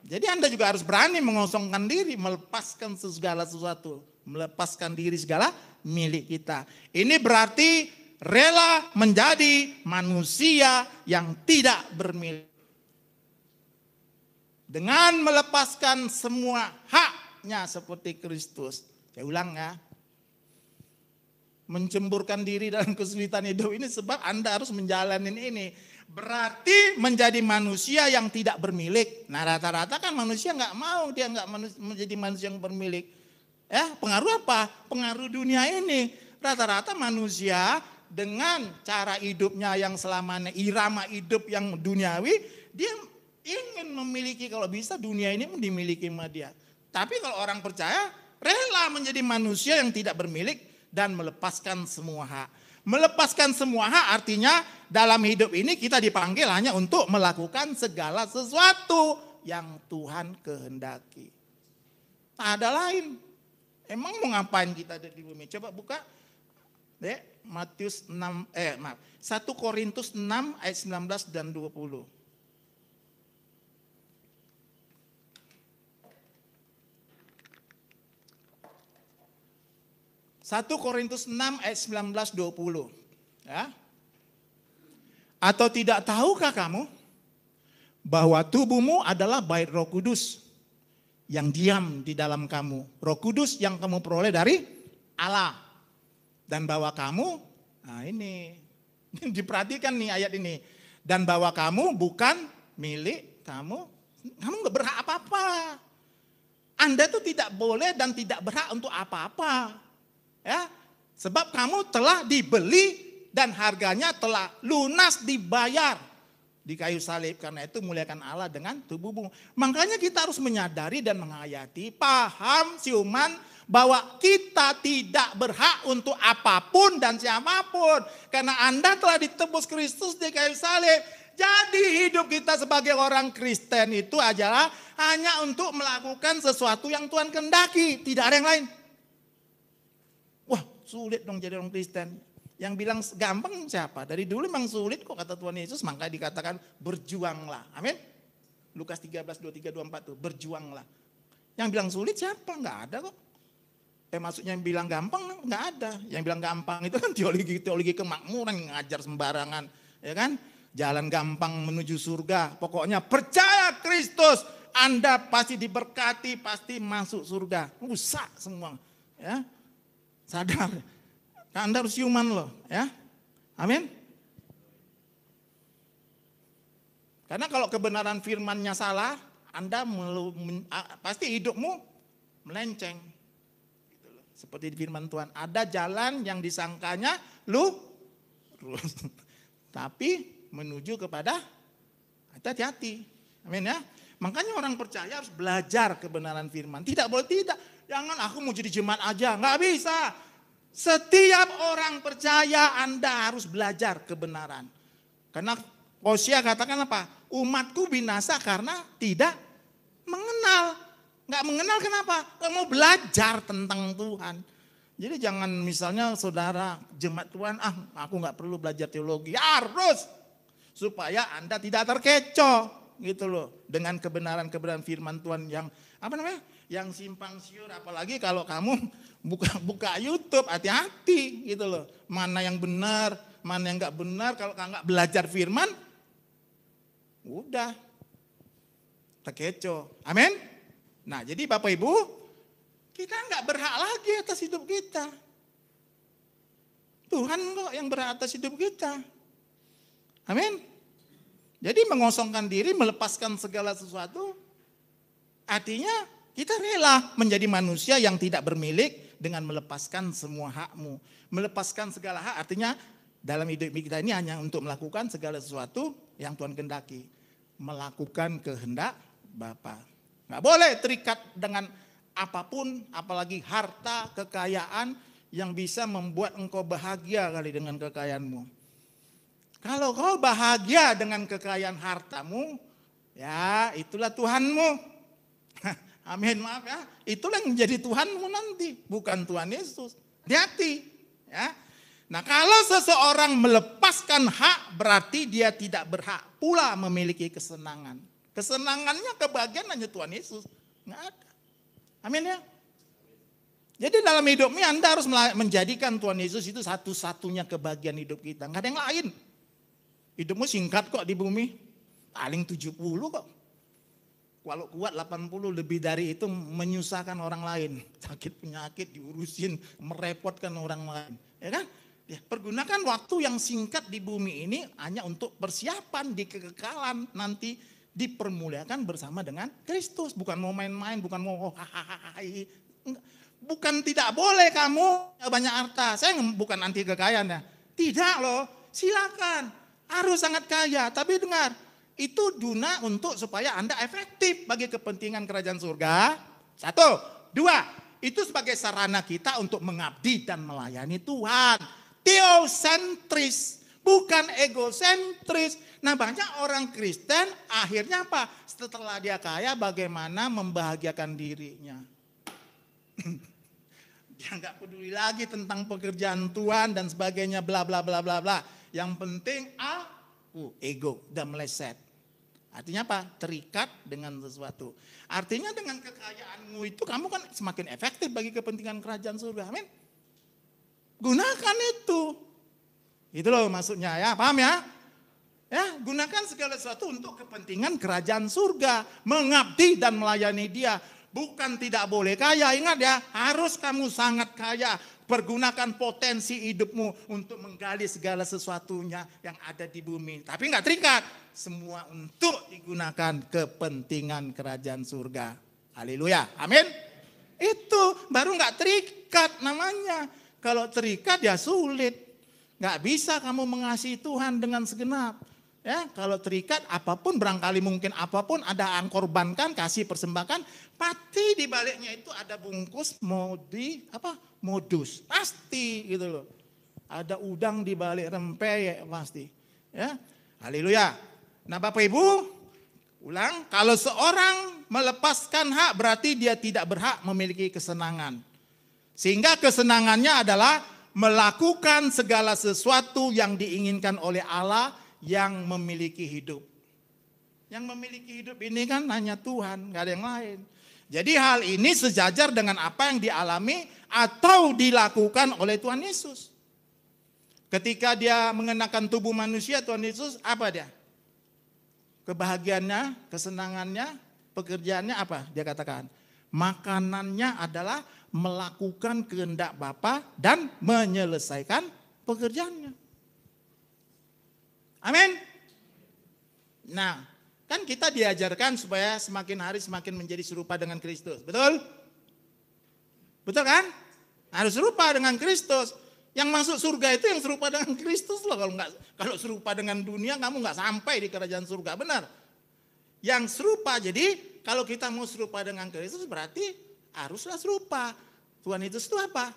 Jadi Anda juga harus berani mengosongkan diri, melepaskan segala sesuatu, melepaskan diri segala milik kita. Ini berarti rela menjadi manusia yang tidak bermilik. Dengan melepaskan semua haknya seperti Kristus. Saya ulang ya. Mencemburkan diri dalam kesulitan hidup ini sebab Anda harus menjalani ini. Berarti menjadi manusia yang tidak bermilik. Nah rata-rata kan manusia nggak mau, dia nggak menjadi manusia yang bermilik. Ya pengaruh apa? Pengaruh dunia ini. Rata-rata manusia dengan cara hidupnya yang selamanya irama hidup yang duniawi, dia ingin memiliki kalau bisa dunia ini dimiliki sama dia. Tapi kalau orang percaya rela menjadi manusia yang tidak bermilik dan melepaskan semua hak. Melepaskan semua hak artinya dalam hidup ini kita dipanggil hanya untuk melakukan segala sesuatu yang Tuhan kehendaki. Tak ada lain. Emang mau ngapain kita ada di bumi? Coba buka deh Matius 1 Korintus 6 ayat 19 dan 20. Satu Korintus 6 ayat 19-20. Ya. Atau tidak tahukah kamu bahwa tubuhmu adalah bait Roh Kudus yang diam di dalam kamu. Roh Kudus yang kamu peroleh dari Allah. Dan bahwa kamu Nah ini, diperhatikan nih ayat ini. Dan bahwa kamu bukan milik kamu nggak berhak apa-apa. Anda tuh tidak boleh dan tidak berhak untuk apa-apa. Ya, sebab kamu telah dibeli dan harganya telah lunas dibayar di kayu salib. Karena itu muliakan Allah dengan tubuhmu. Makanya kita harus menyadari dan menghayati, paham, siuman, bahwa kita tidak berhak untuk apapun dan siapapun. Karena Anda telah ditebus Kristus di kayu salib. Jadi hidup kita sebagai orang Kristen itu adalah hanya untuk melakukan sesuatu yang Tuhan kehendaki. Tidak ada yang lain. Wah, sulit dong jadi orang Kristen. Yang bilang gampang siapa? Dari dulu memang sulit kok kata Tuhan Yesus, makanya dikatakan berjuanglah. Amin. Lukas 13, 23, 24 tuh, berjuanglah. Yang bilang sulit siapa? Enggak ada kok. Maksudnya yang bilang gampang enggak ada. Yang bilang gampang itu kan teologi kemakmuran yang ngajar sembarangan, ya kan? Jalan gampang menuju surga. Pokoknya percaya Kristus, Anda pasti diberkati, pasti masuk surga. Rusak semua, ya. Sadar, Anda harus human loh, ya. Amin. Karena kalau kebenaran firman-Nya salah, Anda pasti hidupmu melenceng. Gitu loh. Seperti di firman Tuhan, ada jalan yang disangkanya lurus, tapi menuju kepada hati-hati. Amin ya. Makanya orang percaya harus belajar kebenaran firman. Tidak boleh tidak. Jangan aku mau jadi jemaat aja, nggak bisa. Setiap orang percaya Anda harus belajar kebenaran. Karena Hosea katakan apa? Umatku binasa karena tidak mengenal. Nggak mengenal kenapa? Nggak mau belajar tentang Tuhan. Jadi jangan misalnya saudara jemaat Tuhan, aku nggak perlu belajar teologi. Harus supaya Anda tidak terkecoh gitu loh dengan kebenaran-kebenaran firman Tuhan yang yang simpang siur. Apalagi kalau kamu buka YouTube, hati-hati gitu loh. Mana yang benar, mana yang enggak benar. Kalau enggak belajar firman, udah terkecoh. Amin. Nah, jadi Bapak Ibu, kita enggak berhak lagi atas hidup kita. Tuhan kok yang berhak atas hidup kita. Amin. Jadi mengosongkan diri, melepaskan segala sesuatu, artinya kita rela menjadi manusia yang tidak bermilik dengan melepaskan semua hakmu. Melepaskan segala hak artinya dalam hidup kita ini hanya untuk melakukan segala sesuatu yang Tuhan kehendaki. Melakukan kehendak Bapa. Nggak boleh terikat dengan apapun, apalagi harta, kekayaan yang bisa membuat engkau bahagia kali dengan kekayaanmu. Kalau kau bahagia dengan kekayaan hartamu, ya itulah Tuhanmu. Amin, maaf ya. Itulah yang menjadi Tuhanmu nanti, bukan Tuhan Yesus. Hati-hati. Ya. Nah, kalau seseorang melepaskan hak, berarti dia tidak berhak pula memiliki kesenangan. Kesenangannya, kebahagiaan hanya Tuhan Yesus. Nggak ada. Amin ya. Jadi dalam hidupnya Anda harus menjadikan Tuhan Yesus itu satu-satunya kebahagiaan hidup kita. Nggak ada yang lain. Hidupmu singkat kok di bumi. Paling 70 kok. Kalau kuat 80, lebih dari itu menyusahkan orang lain. Sakit penyakit diurusin, merepotkan orang lain. Ya kan? Ya, pergunakan waktu yang singkat di bumi ini hanya untuk persiapan di kekekalan nanti dipermuliakan bersama dengan Kristus. Bukan mau main-main, bukan mau hahaha. Bukan tidak boleh kamu banyak harta. Saya bukan anti kekayaan ya. Tidak loh, silakan. Harus sangat kaya, tapi dengar, itu guna untuk supaya Anda efektif bagi kepentingan kerajaan surga. 1, 2, itu sebagai sarana kita untuk mengabdi dan melayani Tuhan. Teosentris, bukan egosentris. Nah, banyak orang Kristen akhirnya apa? Setelah dia kaya, bagaimana membahagiakan dirinya. Dia nggak peduli lagi tentang pekerjaan Tuhan dan sebagainya, bla bla bla bla bla. Yang penting ego dan meleset. Artinya apa? Terikat dengan sesuatu. Artinya dengan kekayaanmu itu kamu kan semakin efektif bagi kepentingan kerajaan surga. Amin. Gunakan itu. Itu loh maksudnya ya, paham ya? Ya, gunakan segala sesuatu untuk kepentingan kerajaan surga, mengabdi dan melayani Dia. Bukan tidak boleh kaya, ingat ya, harus kamu sangat kaya. Pergunakan potensi hidupmu untuk menggali segala sesuatunya yang ada di bumi. Tapi nggak terikat. Semua untuk digunakan kepentingan kerajaan surga. Haleluya. Amin. Itu baru nggak terikat namanya. Kalau terikat ya sulit. Nggak bisa kamu mengasihi Tuhan dengan segenap. Ya, kalau terikat apapun, barangkali mungkin apapun ada korbankan, kasih persembahkan, pasti di baliknya itu ada bungkus modus, pasti gitu loh. Ada udang di balik rempeyek pasti. Ya, haleluya. Nah, Bapak Ibu, ulang, kalau seorang melepaskan hak berarti dia tidak berhak memiliki kesenangan. Sehingga kesenangannya adalah melakukan segala sesuatu yang diinginkan oleh Allah yang memiliki hidup. Yang memiliki hidup ini kan hanya Tuhan, gak ada yang lain. Jadi hal ini sejajar dengan apa yang dialami atau dilakukan oleh Tuhan Yesus. Ketika dia mengenakan tubuh manusia, Tuhan Yesus apa dia? Kebahagiaannya, kesenangannya, pekerjaannya apa? Dia katakan, makanannya adalah melakukan kehendak Bapa dan menyelesaikan pekerjaannya. Amin. Nah, kan kita diajarkan supaya semakin hari semakin menjadi serupa dengan Kristus. Betul? Betul kan? Harus serupa dengan Kristus. Yang masuk surga itu yang serupa dengan Kristus loh. Kalau serupa dengan dunia kamu nggak sampai di kerajaan surga. Benar? Yang serupa. Jadi kalau kita mau serupa dengan Kristus berarti haruslah serupa. Tuhan Yesus itu apa?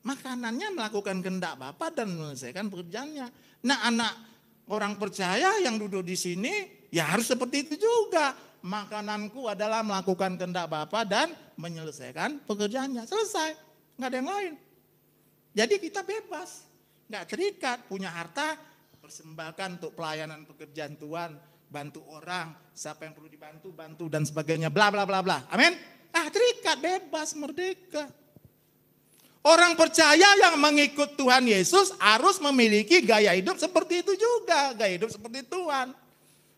Makanannya melakukan kehendak Bapa dan menyelesaikan pekerjaannya. Nah, anak orang percaya yang duduk di sini ya harus seperti itu juga. Makananku adalah melakukan kehendak Bapa dan menyelesaikan pekerjaannya. Selesai, nggak ada yang lain. Jadi kita bebas, nggak terikat, punya harta, persembahkan untuk pelayanan pekerjaan Tuhan, bantu orang, siapa yang perlu dibantu, bantu dan sebagainya, bla bla bla bla. Amin. Terikat, bebas, merdeka. Orang percaya yang mengikut Tuhan Yesus harus memiliki gaya hidup seperti itu juga. Gaya hidup seperti Tuhan.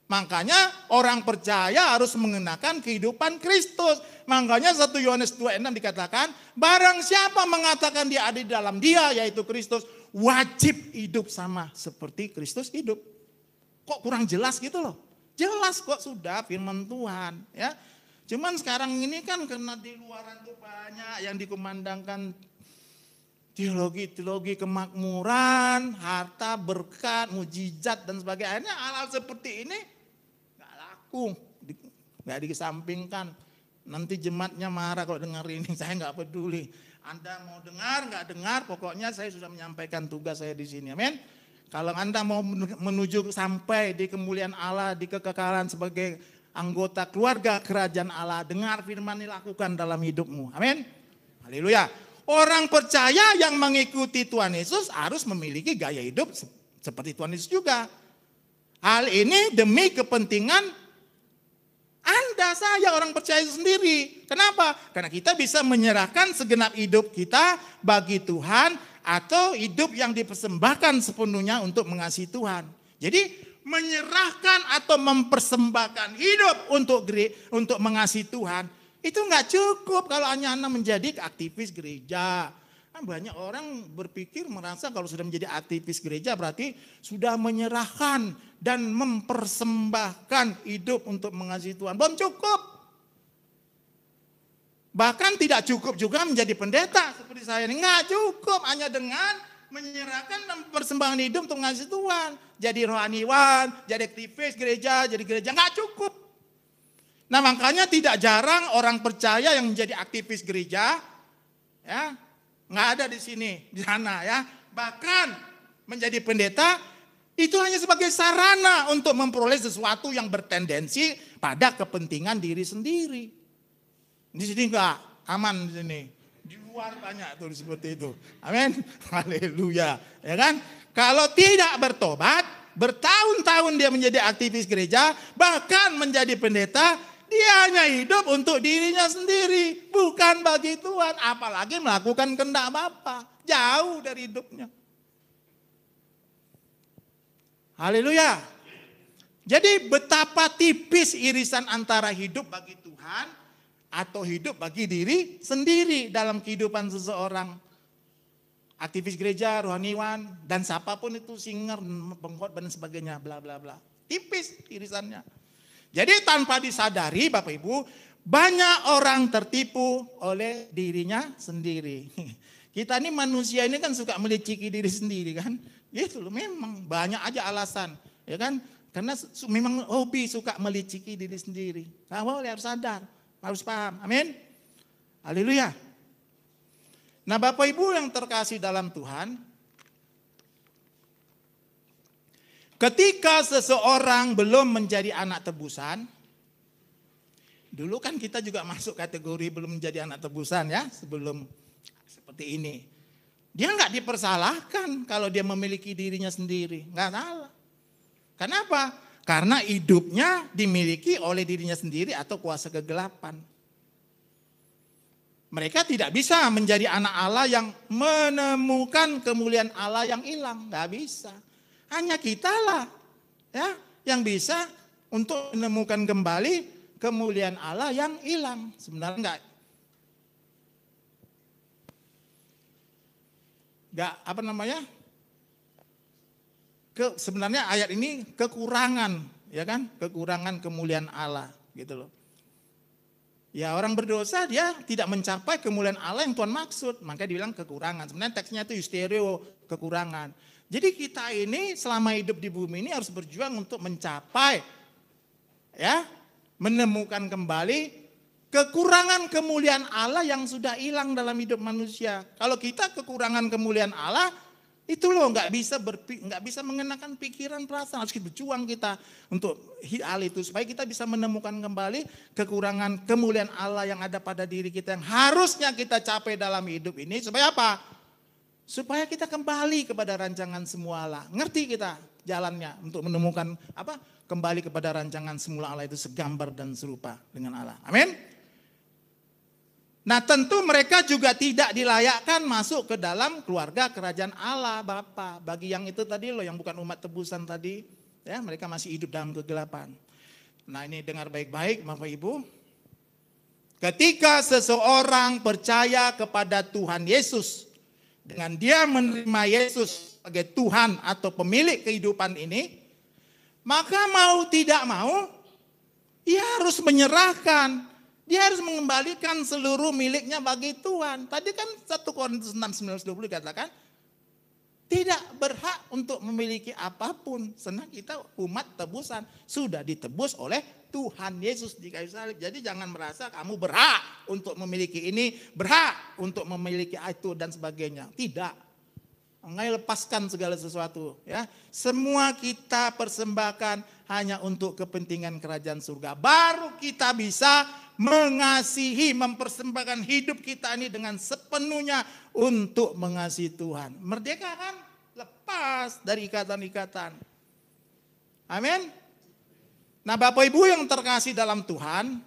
Makanya orang percaya harus mengenakan kehidupan Kristus. Makanya 1 Yohanes 2:6 dikatakan, barang siapa mengatakan dia ada di dalam dia, yaitu Kristus, wajib hidup sama seperti Kristus hidup. Kok kurang jelas gitu loh? Jelas kok sudah firman Tuhan. Ya. Cuman sekarang ini kan karena di luaran tuh banyak yang dikumandangkan teologi kemakmuran, harta, berkat, mujizat dan sebagainya. Hal-hal seperti ini gak laku, gak dikesampingkan. Nanti jemaatnya marah kalau dengar ini, saya gak peduli. Anda mau dengar, gak dengar, pokoknya saya sudah menyampaikan tugas saya di sini. Amin. Kalau Anda mau menuju sampai di kemuliaan Allah, di kekekalan sebagai anggota keluarga kerajaan Allah, dengar firman ini, lakukan dalam hidupmu. Amin. Haleluya. Orang percaya yang mengikuti Tuhan Yesus harus memiliki gaya hidup seperti Tuhan Yesus juga. Hal ini demi kepentingan Anda, saya, orang percaya sendiri. Kenapa? Karena kita bisa menyerahkan segenap hidup kita bagi Tuhan atau hidup yang dipersembahkan sepenuhnya untuk mengasihi Tuhan. Jadi menyerahkan atau mempersembahkan hidup untuk mengasihi Tuhan, itu nggak cukup kalau hanya Anda menjadi aktivis gereja. Kan banyak orang berpikir merasa kalau sudah menjadi aktivis gereja berarti sudah menyerahkan dan mempersembahkan hidup untuk mengasihi Tuhan. Belum cukup. Bahkan tidak cukup juga menjadi pendeta seperti saya ini. Nggak cukup hanya dengan menyerahkan dan mempersembahkan hidup untuk mengasihi Tuhan. Jadi rohaniwan, jadi aktivis gereja, jadi gereja. Nggak cukup. Nah makanya tidak jarang orang percaya yang menjadi aktivis gereja, ya nggak ada di sini, di sana ya. Bahkan menjadi pendeta itu hanya sebagai sarana untuk memperoleh sesuatu yang bertendensi pada kepentingan diri sendiri. Di sini nggak aman di sini, di luar banyak tuh seperti itu. Amin, haleluya, ya kan? Kalau tidak bertobat, bertahun-tahun dia menjadi aktivis gereja, bahkan menjadi pendeta, dia hanya hidup untuk dirinya sendiri, bukan bagi Tuhan, apalagi melakukan kehendak Bapa. Jauh dari hidupnya. Haleluya. Jadi betapa tipis irisan antara hidup bagi Tuhan atau hidup bagi diri sendiri dalam kehidupan seseorang. aktivis gereja, rohaniwan, dan siapapun itu, singer, pengkhotbah dan sebagainya, bla bla bla. Tipis irisannya. Jadi tanpa disadari Bapak Ibu, banyak orang tertipu oleh dirinya sendiri. Kita ini manusia ini kan suka meliciki diri sendiri kan. Gitu loh, memang banyak aja alasan, ya kan? Karena memang hobi suka meliciki diri sendiri. Kamu harus sadar, harus paham. Amin. Haleluya. Nah Bapak Ibu yang terkasih dalam Tuhan, ketika seseorang belum menjadi anak tebusan, dulu kan kita juga masuk kategori belum menjadi anak tebusan ya, sebelum seperti ini. Dia nggak dipersalahkan kalau dia memiliki dirinya sendiri, nggak salah. Kenapa? Karena hidupnya dimiliki oleh dirinya sendiri atau kuasa kegelapan. Mereka tidak bisa menjadi anak Allah yang menemukan kemuliaan Allah yang hilang. Nggak bisa. Hanya kitalah ya, yang bisa untuk menemukan kembali kemuliaan Allah yang hilang. Sebenarnya enggak apa namanya? Sebenarnya ayat ini kekurangan, ya kan? Kekurangan kemuliaan Allah gitu loh. Ya orang berdosa dia tidak mencapai kemuliaan Allah yang Tuhan maksud, maka dibilang kekurangan. Sebenarnya teksnya itu eustereo, kekurangan. Jadi kita ini selama hidup di bumi ini harus berjuang untuk mencapai, ya, menemukan kembali kekurangan kemuliaan Allah yang sudah hilang dalam hidup manusia. Kalau kita kekurangan kemuliaan Allah, itu loh nggak bisa mengenakan pikiran perasaan, harus kita berjuang kita untuk hal itu supaya kita bisa menemukan kembali kekurangan kemuliaan Allah yang ada pada diri kita yang harusnya kita capai dalam hidup ini supaya apa? Supaya kita kembali kepada rancangan semula Allah. Ngerti kita jalannya untuk menemukan apa? Kembali kepada rancangan semula Allah itu segambar dan serupa dengan Allah. Amin. Nah tentu mereka juga tidak dilayakkan masuk ke dalam keluarga kerajaan Allah Bapa. Bagi yang itu tadi loh yang bukan umat tebusan tadi, ya mereka masih hidup dalam kegelapan. Nah ini dengar baik-baik Bapak Ibu. Ketika seseorang percaya kepada Tuhan Yesus, dengan dia menerima Yesus sebagai Tuhan atau pemilik kehidupan ini, maka mau tidak mau, ia harus menyerahkan. Dia harus mengembalikan seluruh miliknya bagi Tuhan. Tadi kan 1 Korintus 6:19-20 dikatakan, tidak berhak untuk memiliki apapun. Senang kita umat tebusan, sudah ditebus oleh Tuhan Yesus di kayu salib. Jadi jangan merasa kamu berhak untuk memiliki ini, berhak untuk memiliki itu dan sebagainya. Tidak. Enggak lepaskan segala sesuatu. Ya, semua kita persembahkan hanya untuk kepentingan kerajaan surga. Baru kita bisa mengasihi, mempersembahkan hidup kita ini dengan sepenuhnya untuk mengasihi Tuhan. Merdeka kan? Lepas dari ikatan-ikatan. Amin. Nah Bapak Ibu yang terkasih dalam Tuhan,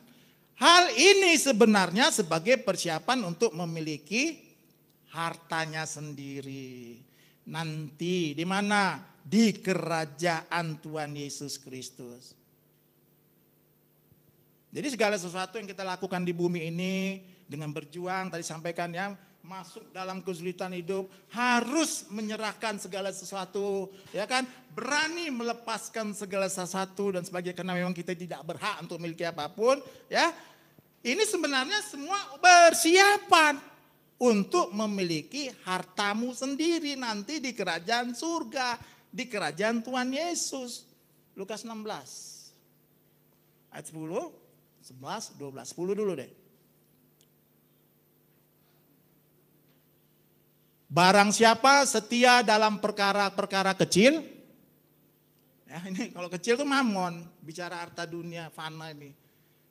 hal ini sebenarnya sebagai persiapan untuk memiliki hartanya sendiri. Nanti di mana? Di kerajaan Tuhan Yesus Kristus. Jadi segala sesuatu yang kita lakukan di bumi ini dengan berjuang, tadi sampaikan ya, masuk dalam kesulitan hidup, harus menyerahkan segala sesuatu, ya kan? Berani melepaskan segala sesuatu dan sebagainya karena memang kita tidak berhak untuk memiliki apapun, ya. Ini sebenarnya semua persiapan untuk memiliki hartamu sendiri nanti di kerajaan surga, di kerajaan Tuhan Yesus. Lukas 16 ayat 10, 11, 12, 10 dulu deh. Barang siapa setia dalam perkara-perkara kecil, ya ini kalau kecil itu mamon, bicara harta dunia, fana ini.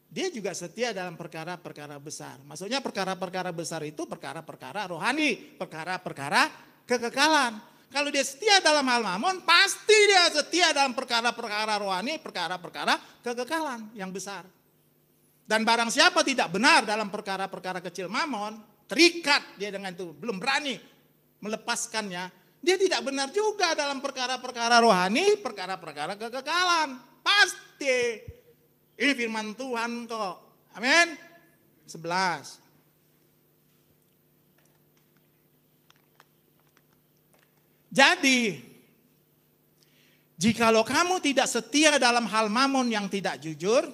Dia juga setia dalam perkara-perkara besar. Maksudnya perkara-perkara besar itu perkara-perkara rohani, perkara-perkara kekekalan. Kalau dia setia dalam hal mamon, pasti dia setia dalam perkara-perkara rohani, perkara-perkara kekekalan yang besar. Dan barang siapa tidak benar dalam perkara-perkara kecil mamon, terikat dia dengan itu, belum berani melepaskannya, dia tidak benar juga dalam perkara-perkara rohani, perkara-perkara kekekalan. Pasti. Ini firman Tuhan kok. Amin. 11. Jadi, jikalau kamu tidak setia dalam hal mamon yang tidak jujur,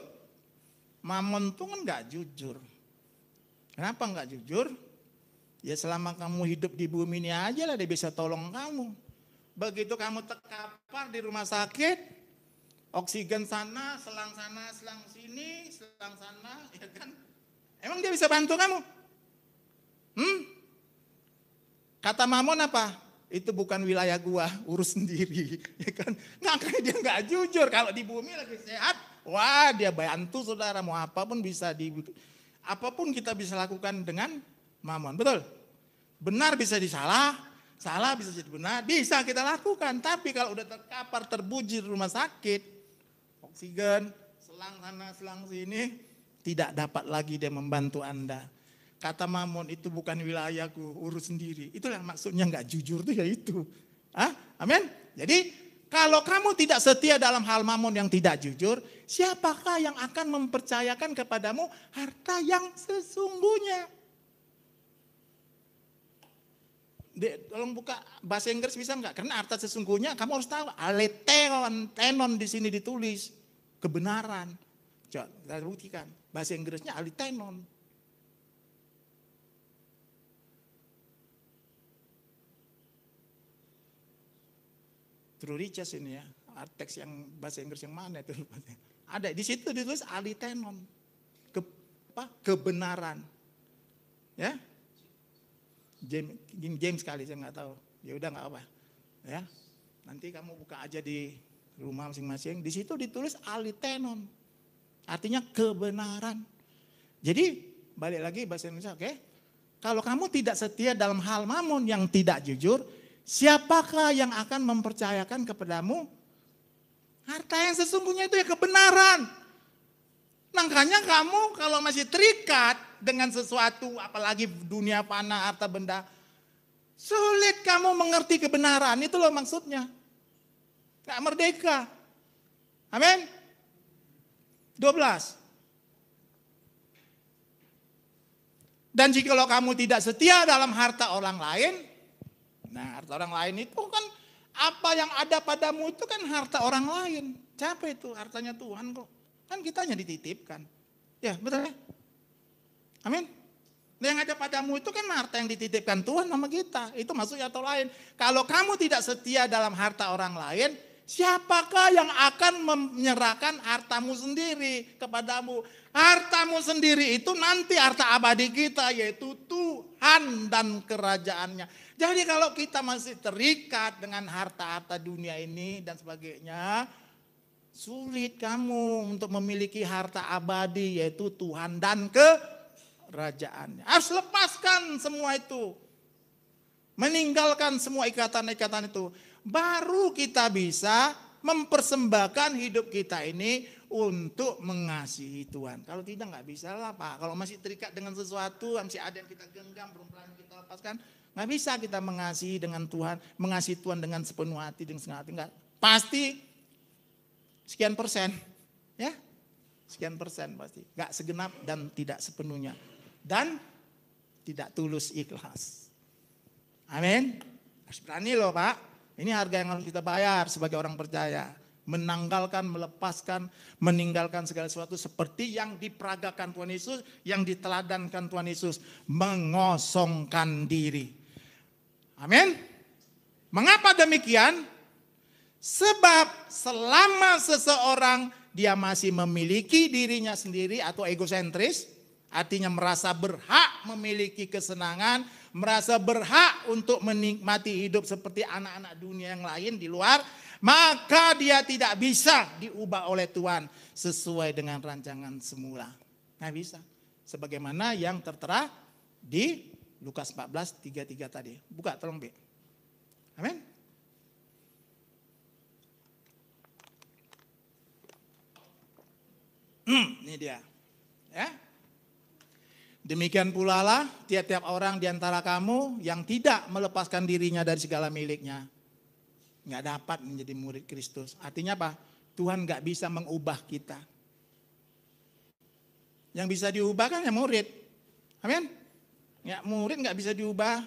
mamon itu kan nggak jujur. Kenapa nggak jujur? Ya selama kamu hidup di bumi ini aja lah dia bisa tolong kamu. Begitu kamu terkapar di rumah sakit, oksigen sana, selang sini, selang sana, ya kan? Emang dia bisa bantu kamu? Kata mamon apa? Itu bukan wilayah gua, urus sendiri, ya kan? Makanya dia nggak jujur. Kalau di bumi lagi sehat, wah dia bantu saudara, mau apapun bisa apapun kita bisa lakukan dengan mamon, betul? Benar bisa disalah, salah bisa jadi benar, bisa kita lakukan. Tapi kalau udah terkapar, terbujur rumah sakit, oksigen, selang sana, selang sini, tidak dapat lagi dia membantu Anda. Kata mamon itu bukan wilayahku, urus sendiri. Itulah maksudnya nggak jujur tuh ya itu. Amin. Jadi kalau kamu tidak setia dalam hal mamon yang tidak jujur, siapakah yang akan mempercayakan kepadamu harta yang sesungguhnya? Tolong buka bahasa Inggris bisa enggak? Karena harta sesungguhnya kamu harus tahu. Alitenon di sini ditulis. Kebenaran. Coba kita buktikan. Bahasa Inggrisnya alitenon. True riches ini ya. Teks yang bahasa Inggris yang mana itu? Ada di situ ditulis alitenon. Kebenaran. Ya. James sekali saya nggak tahu. Ya udah nggak apa. Ya. Nanti kamu buka aja di rumah masing-masing. Di situ ditulis alitenon. Artinya kebenaran. Jadi balik lagi bahasa Indonesia, oke? Kalau kamu tidak setia dalam hal mamon yang tidak jujur, siapakah yang akan mempercayakan kepadamu harta yang sesungguhnya itu ya kebenaran. Makanya kamu kalau masih terikat dengan sesuatu, apalagi dunia fana, harta benda, sulit kamu mengerti kebenaran. Itu loh maksudnya. Gak merdeka. Amin. 12. Dan jikalau kamu tidak setia dalam harta orang lain, nah harta orang lain itu kan apa yang ada padamu itu kan harta orang lain. Siapa itu? Hartanya Tuhan kok. Kan kita hanya dititipkan. Ya betul ya? Amin. Yang ada padamu itu kan harta yang dititipkan Tuhan sama kita. Itu maksudnya atau lain. Kalau kamu tidak setia dalam harta orang lain, siapakah yang akan menyerahkan hartamu sendiri kepadamu? Hartamu sendiri itu nanti harta abadi kita, yaitu Tuhan dan kerajaannya. Jadi kalau kita masih terikat dengan harta-harta dunia ini dan sebagainya, sulit kamu untuk memiliki harta abadi yaitu Tuhan dan kerajaannya. Harus lepaskan semua itu. Meninggalkan semua ikatan-ikatan itu. Baru kita bisa mempersembahkan hidup kita ini untuk mengasihi Tuhan. Kalau tidak nggak bisa lah Pak. Kalau masih terikat dengan sesuatu, masih ada yang kita genggam, belum pernah kita lepaskan. Nggak bisa kita mengasihi dengan Tuhan, mengasihi Tuhan dengan sepenuh hati, dengan setengah hati. Nggak. Pasti sekian persen, ya, sekian persen pasti, gak segenap dan tidak sepenuhnya, dan tidak tulus ikhlas. Amin. Harus berani loh Pak. Ini harga yang harus kita bayar sebagai orang percaya. Menanggalkan, melepaskan, meninggalkan segala sesuatu seperti yang diperagakan Tuhan Yesus, yang diteladankan Tuhan Yesus, mengosongkan diri. Amin. Mengapa demikian? Sebab selama seseorang dia masih memiliki dirinya sendiri atau egosentris, artinya merasa berhak memiliki kesenangan, merasa berhak untuk menikmati hidup seperti anak-anak dunia yang lain di luar, maka dia tidak bisa diubah oleh Tuhan sesuai dengan rancangan semula. Nggak bisa. Sebagaimana yang tertera di Lukas 14:33 tadi. Buka tolong B. Amin. Ini dia. Ya. Demikian pula lah tiap-tiap orang di antara kamu yang tidak melepaskan dirinya dari segala miliknya, nggak dapat menjadi murid Kristus. Artinya apa? Tuhan nggak bisa mengubah kita. Yang bisa diubah kan ya murid. Amin. Ya murid nggak bisa diubah.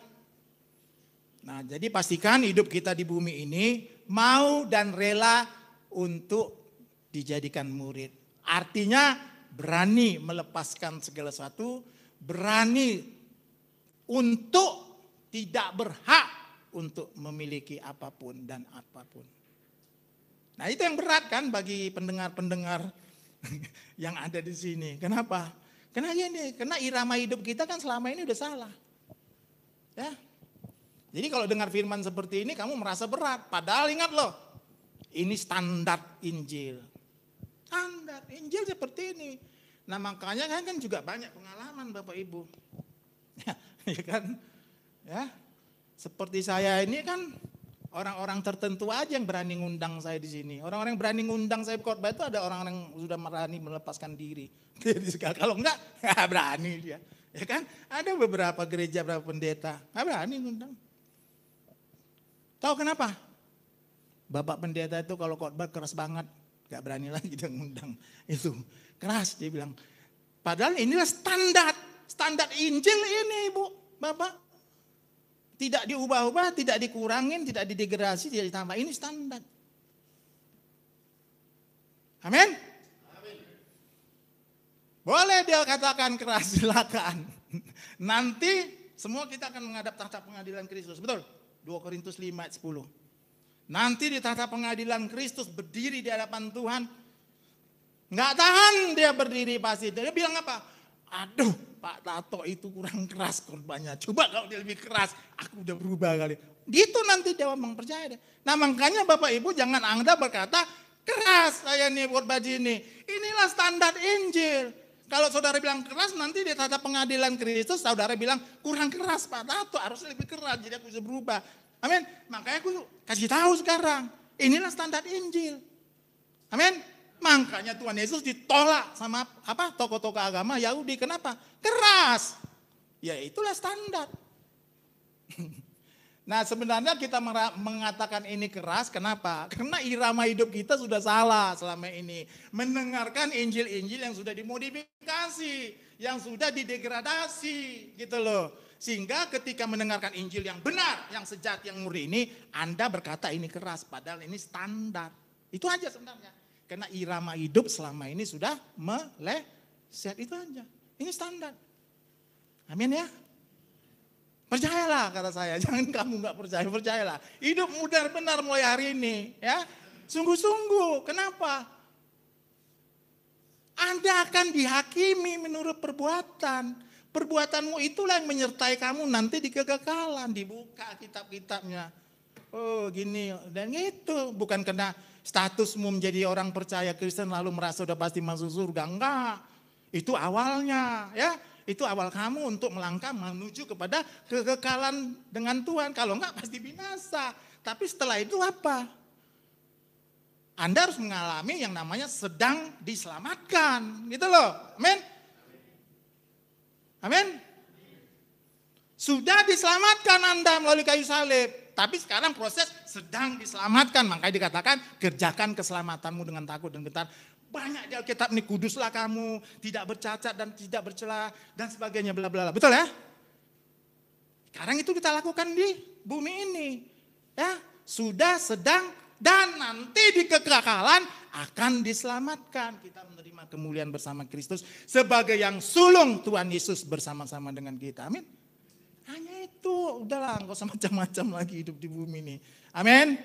Nah, jadi pastikan hidup kita di bumi ini mau dan rela untuk dijadikan murid. Artinya berani melepaskan segala sesuatu, berani untuk tidak berhak untuk memiliki apapun dan apapun. Nah, itu yang berat kan bagi pendengar-pendengar yang ada di sini. Kenapa? Karena irama hidup kita kan selama ini udah salah. Ya. Jadi kalau dengar firman seperti ini kamu merasa berat. Padahal ingat loh, ini standar Injil. Standar Injil seperti ini. Nah makanya kan juga banyak pengalaman Bapak Ibu. Ya kan? Ya. Seperti saya ini kan orang-orang tertentu aja yang berani ngundang saya di sini. Orang-orang yang berani ngundang saya khotbah itu ada orang-orang yang sudah berani melepaskan diri. Kalau enggak, nggak berani dia. Ya kan? Ada beberapa gereja, beberapa pendeta, nggak berani ngundang. Tahu kenapa? Bapak pendeta itu kalau khotbah keras banget, nggak berani lagi dia ngundang. Itu keras dia bilang. Padahal inilah standar Injil ini, Bu, Bapak. Tidak diubah-ubah, tidak dikurangin, tidak didegradasi, tidak ditambah. Ini standar. Amin? Boleh dia katakan keras, silakan. Nanti semua kita akan menghadap tahta pengadilan Kristus. Betul? 2 Korintus 5 ayat 10. Nanti di tahta pengadilan Kristus berdiri di hadapan Tuhan. Nggak tahan dia berdiri pasti. Dia bilang apa? Aduh, Pak Tato itu kurang keras korbannya. Coba kalau dia lebih keras, aku udah berubah kali. Itu nanti dia ngomong, percaya deh. Nah makanya Bapak Ibu jangan Anda berkata, keras saya nih khotbah ini. Inilah standar Injil. Kalau saudara bilang keras, nanti di tahta pengadilan Kristus saudara bilang kurang keras Pak Tato, harusnya lebih keras, jadi aku bisa berubah. Amin. Makanya aku kasih tahu sekarang, inilah standar Injil. Amin. Makanya Tuhan Yesus ditolak sama tokoh-tokoh agama Yahudi. Kenapa? Keras. Ya itulah standar. Nah sebenarnya kita mengatakan ini keras, kenapa? Karena irama hidup kita sudah salah selama ini. Mendengarkan Injil-Injil yang sudah dimodifikasi, yang sudah didegradasi gitu loh. Sehingga ketika mendengarkan Injil yang benar, yang sejati, yang murni ini, Anda berkata ini keras, padahal ini standar. Itu aja sebenarnya. Karena irama hidup selama ini sudah meleset, itu aja. Ini standar. Amin ya. Percayalah kata saya, jangan kamu nggak percaya, percayalah. Hidup benar-benar mulai hari ini, ya. Sungguh-sungguh, kenapa? Anda akan dihakimi menurut perbuatan. Perbuatanmu itulah yang menyertai kamu nanti di kekekalan. Dibuka kitab-kitabnya. Oh gini, dan gitu. Bukan karena statusmu menjadi orang percaya Kristen lalu merasa udah pasti masuk surga. Enggak, itu awalnya, ya. Itu awal kamu untuk melangkah menuju kepada kekekalan dengan Tuhan. Kalau enggak pasti binasa. Tapi setelah itu apa? Anda harus mengalami yang namanya sedang diselamatkan. Gitu loh. Amin. Amin. Sudah diselamatkan Anda melalui kayu salib. Tapi sekarang proses sedang diselamatkan. Makanya dikatakan kerjakan keselamatanmu dengan takut dan gentar. Banyak di Alkitab nih, kuduslah kamu, tidak bercacat dan tidak bercela dan sebagainya, bla bla bla. Betul ya? Sekarang itu kita lakukan di bumi ini. Ya, sudah, sedang, dan nanti di kekekalan akan diselamatkan. Kita menerima kemuliaan bersama Kristus sebagai yang sulung Tuhan Yesus bersama-sama dengan kita. Amin. Hanya itu, udahlah, nggak usah macam-macam lagi hidup di bumi ini. Amin.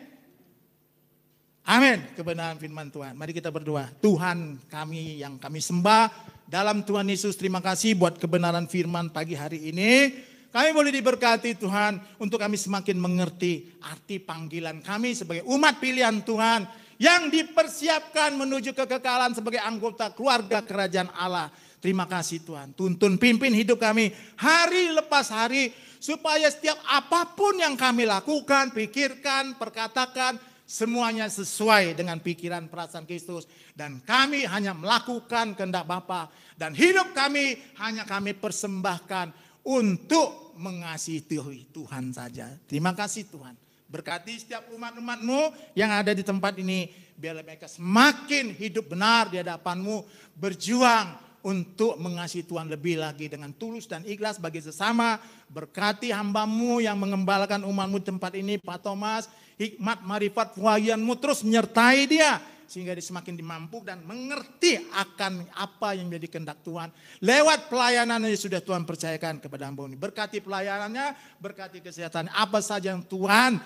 Amin, kebenaran firman Tuhan. Mari kita berdoa. Tuhan kami yang kami sembah dalam Tuhan Yesus, terima kasih buat kebenaran firman pagi hari ini. Kami boleh diberkati Tuhan untuk kami semakin mengerti arti panggilan kami sebagai umat pilihan Tuhan yang dipersiapkan menuju kekekalan sebagai anggota keluarga kerajaan Allah. Terima kasih Tuhan. Tuntun pimpin hidup kami hari lepas hari supaya setiap apapun yang kami lakukan, pikirkan, perkatakan, semuanya sesuai dengan pikiran perasaan Kristus. Dan kami hanya melakukan kehendak Bapa. Dan hidup kami hanya kami persembahkan untuk mengasihi Tuhan saja. Terima kasih Tuhan. Berkati setiap umat-umat-Mu yang ada di tempat ini. Biarlah mereka semakin hidup benar di hadapan-Mu. Berjuang untuk mengasihi Tuhan lebih lagi dengan tulus dan ikhlas bagi sesama. Berkati hamba-Mu yang mengembalakan umat-Mu tempat ini, Pak Thomas, hikmat, marifat, wahyuan-Mu terus menyertai dia. Sehingga dia semakin dimampukan dan mengerti akan apa yang menjadi kehendak Tuhan. Lewat pelayanan yang sudah Tuhan percayakan kepada hamba ini. Berkati pelayanannya, berkati kesehatan. Apa saja yang Tuhan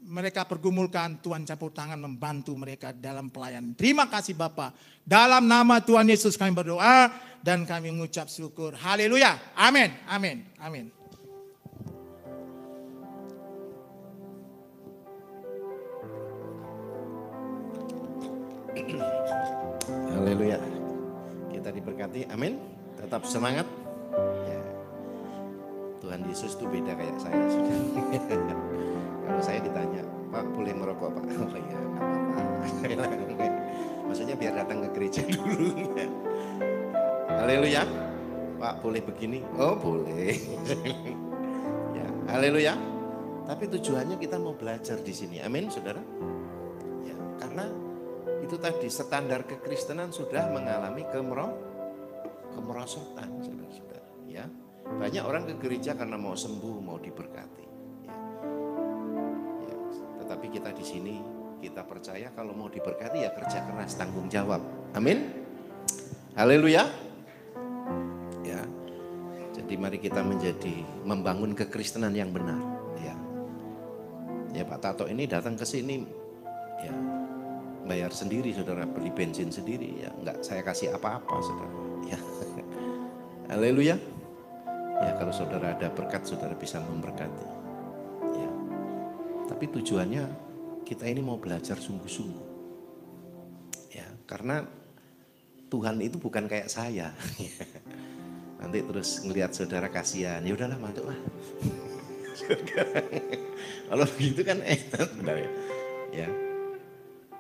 mereka pergumulkan, Tuhan campur tangan membantu mereka dalam pelayanan. Terima kasih Bapa. Dalam nama Tuhan Yesus kami berdoa dan kami mengucap syukur. Haleluya. Amin. Amin. Amin. Haleluya. Kita diberkati. Amin. Tetap semangat. Ya. Tuhan Yesus itu beda kayak saya. Kalau saya ditanya, Pak boleh merokok Pak? Oh iya, nggak apa-apa. Maksudnya biar datang ke gereja dulu. Haleluya. Pak boleh begini? Oh boleh. Ya, haleluya. Tapi tujuannya kita mau belajar di sini. Amin, saudara. Ya, karena itu tadi standar kekristenan sudah mengalami kemerosotan, saudara-saudara. Ya, banyak orang ke gereja karena mau sembuh, mau diberkati. Tapi kita di sini, kita percaya kalau mau diberkati ya kerja keras, tanggung jawab. Amin. Haleluya. Ya. Jadi mari kita membangun kekristenan yang benar. Ya. Ya Pak Tato ini datang ke sini, ya bayar sendiri saudara, beli bensin sendiri, ya enggak saya kasih apa-apa saudara. Ya. Haleluya. Ya kalau saudara ada berkat, saudara bisa memberkati. Tapi tujuannya kita ini mau belajar sungguh-sungguh. Ya, karena Tuhan itu bukan kayak saya. Nanti terus ngelihat saudara kasihan, ya udahlah masuklah. Kalau begitu kan ya.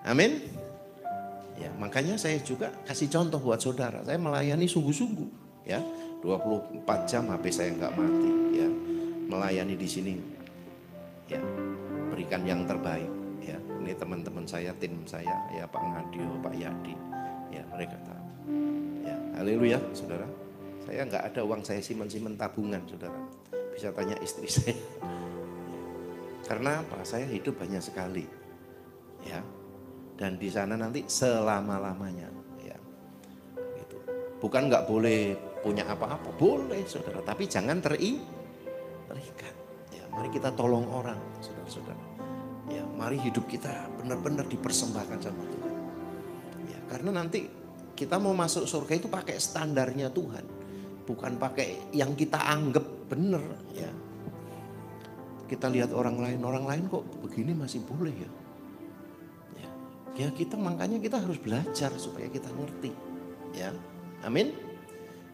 Amin. Ya, makanya saya juga kasih contoh buat saudara. Saya melayani sungguh-sungguh, ya. 24 jam HP saya nggak mati, ya. Melayani di sini. Ya. Berikan yang terbaik, ya. Ini teman-teman saya, tim saya, ya Pak Ngadio, Pak Yadi, ya mereka tahu. Ya, haleluya, saudara. Saya nggak ada uang saya simpen-simpen tabungan, saudara. Bisa tanya istri saya. Karena apa? Saya hidup banyak sekali, ya. Dan di sana nanti selama-lamanya, ya. Gitu. Bukan nggak boleh punya apa-apa, boleh, saudara. Tapi jangan terikat. Ya, mari kita tolong orang, saudara-saudara. Ya, mari hidup kita benar-benar dipersembahkan sama Tuhan. Ya, karena nanti kita mau masuk surga itu pakai standarnya Tuhan, bukan pakai yang kita anggap benar. Ya, kita lihat orang lain kok begini masih boleh ya. Ya, kita makanya kita harus belajar supaya kita ngerti. Ya, amin.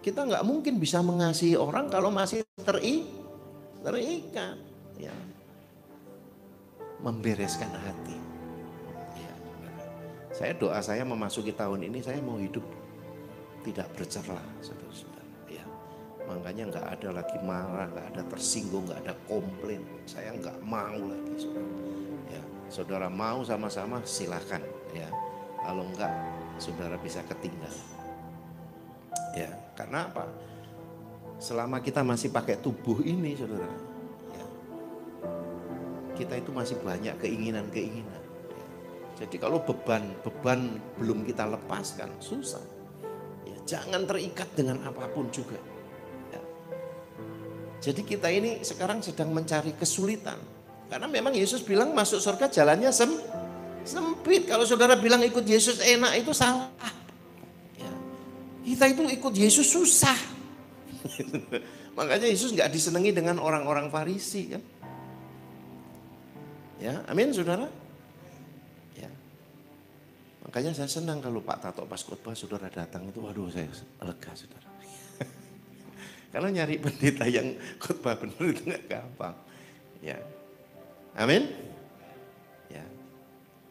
Kita nggak mungkin bisa mengasihi orang kalau masih terikat. Ya. Membereskan hati. Ya. Doa saya memasuki tahun ini saya mau hidup tidak bercelah, saudara-saudara. Ya. Makanya nggak ada lagi marah, nggak ada tersinggung, nggak ada komplain. Saya nggak mau lagi, saudara. Ya. Saudara mau sama-sama silakan. Ya. Kalau enggak, saudara bisa ketinggalan. Ya. Karena apa? Selama kita masih pakai tubuh ini, saudara. Kita itu masih banyak keinginan-keinginan. Jadi kalau beban belum kita lepaskan, susah. Ya, jangan terikat dengan apapun juga. Ya. Jadi kita ini sekarang sedang mencari kesulitan. Karena memang Yesus bilang masuk surga jalannya sempit. Kalau saudara bilang ikut Yesus enak itu salah. Ya. Kita itu ikut Yesus susah. Makanya Yesus nggak disenangi dengan orang-orang Farisi kan. Ya, amin saudara. Ya. Makanya saya senang kalau Pak Tato pas khotbah saudara datang itu, waduh saya lega saudara. Karena nyari pendeta yang khotbah benar itu nggak gampang. Ya, amin. Ya,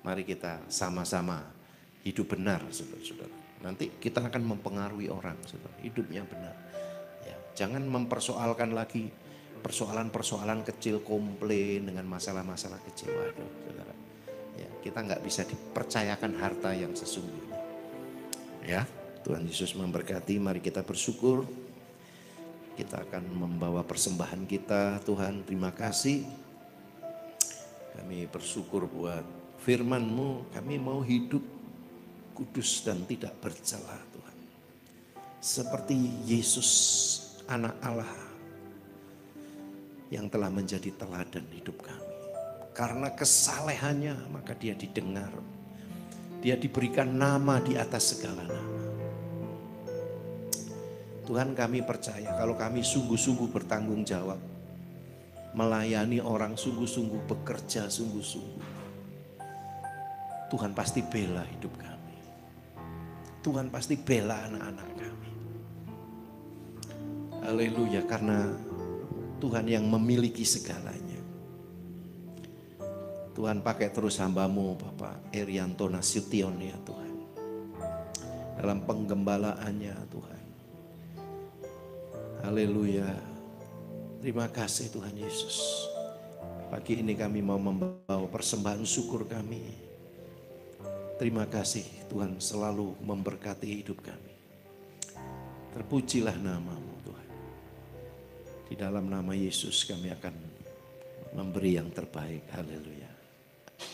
mari kita sama-sama hidup benar saudara-saudara. Nanti kita akan mempengaruhi orang saudara, hidupnya benar. Ya, jangan mempersoalkan lagi persoalan-persoalan kecil, komplain dengan masalah-masalah kecil. Waduh, saudara. Ya, kita nggak bisa dipercayakan harta yang sesungguhnya. Ya, Tuhan Yesus memberkati, mari kita bersyukur. Kita akan membawa persembahan kita. Tuhan, terima kasih. Kami bersyukur buat firman-Mu. Kami mau hidup kudus dan tidak bercela, Tuhan. Seperti Yesus, anak Allah, yang telah menjadi teladan hidup kami. Karena kesalehannya, maka dia didengar. Dia diberikan nama di atas segala nama. Tuhan, kami percaya kalau kami sungguh-sungguh bertanggung jawab, melayani orang sungguh-sungguh, bekerja sungguh-sungguh, Tuhan pasti bela hidup kami. Tuhan pasti bela anak-anak kami. Haleluya, karena Tuhan yang memiliki segalanya. Tuhan, pakai terus hamba-Mu Bapak Erianto Nasution ya Tuhan, dalam penggembalaannya Tuhan. Haleluya. Terima kasih Tuhan Yesus. Pagi ini kami mau membawa persembahan syukur kami. Terima kasih Tuhan selalu memberkati hidup kami. Terpujilah nama-Mu Tuhan. Di dalam nama Yesus kami akan memberi yang terbaik. Haleluya.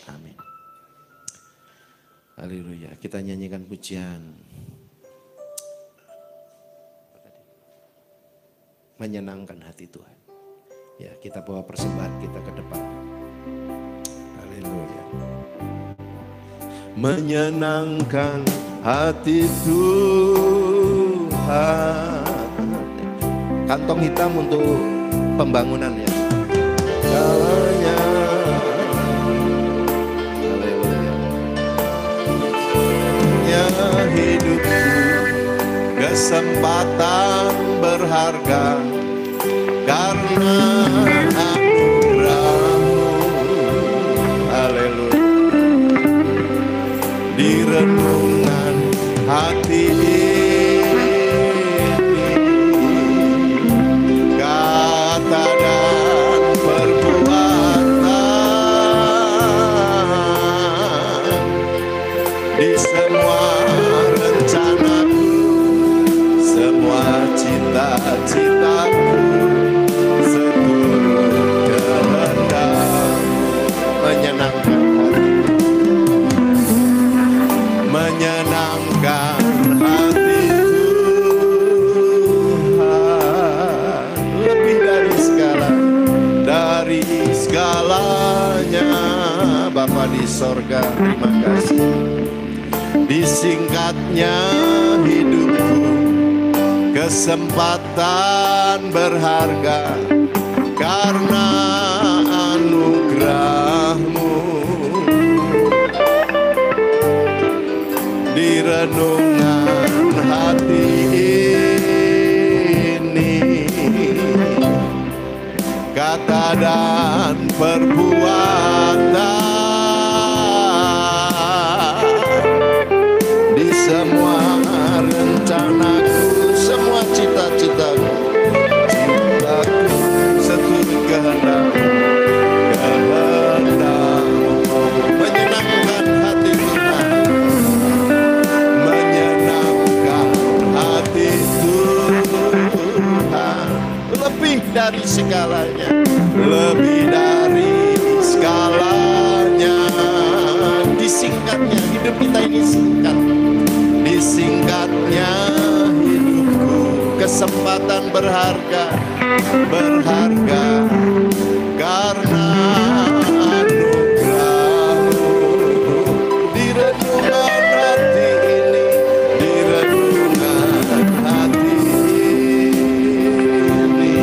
Amin. Haleluya. Kita nyanyikan pujian menyenangkan hati Tuhan. Ya, kita bawa persembahan kita ke depan. Haleluya. Menyenangkan hati Tuhan. Kantong hitam untuk pembangunan ya. Segalanya. Haleluya. Ya hidupku kesempatan berharga karena anugerah-Mu. Haleluya. Di renungan hati kata dan perbuatan, di semua rencanaku, semua cita-citaku, seturut kehendak-Mu. Menyenangkan hati, menyenangkan hati Tuhan, lebih dari segalanya. Bapa di sorga, terima kasih. Disingkatnya hidupku, kesempatan berharga karena anugerah-Mu. Di renungan hati ini, kata dan perbuatan, di semua rencanaku, semua cita-citaku, seturut kehendak-Mu. Menyenangkan hati Tuhan, menyenangkan hati Tuhan, lebih dari segalanya, lebih dari segalanya. Disingkatnya hidup kita ini singkat, disingkatnya hidupku, kesempatan berharga karena anugerah-Mu. Di renungan hati ini, di renungan hati ini,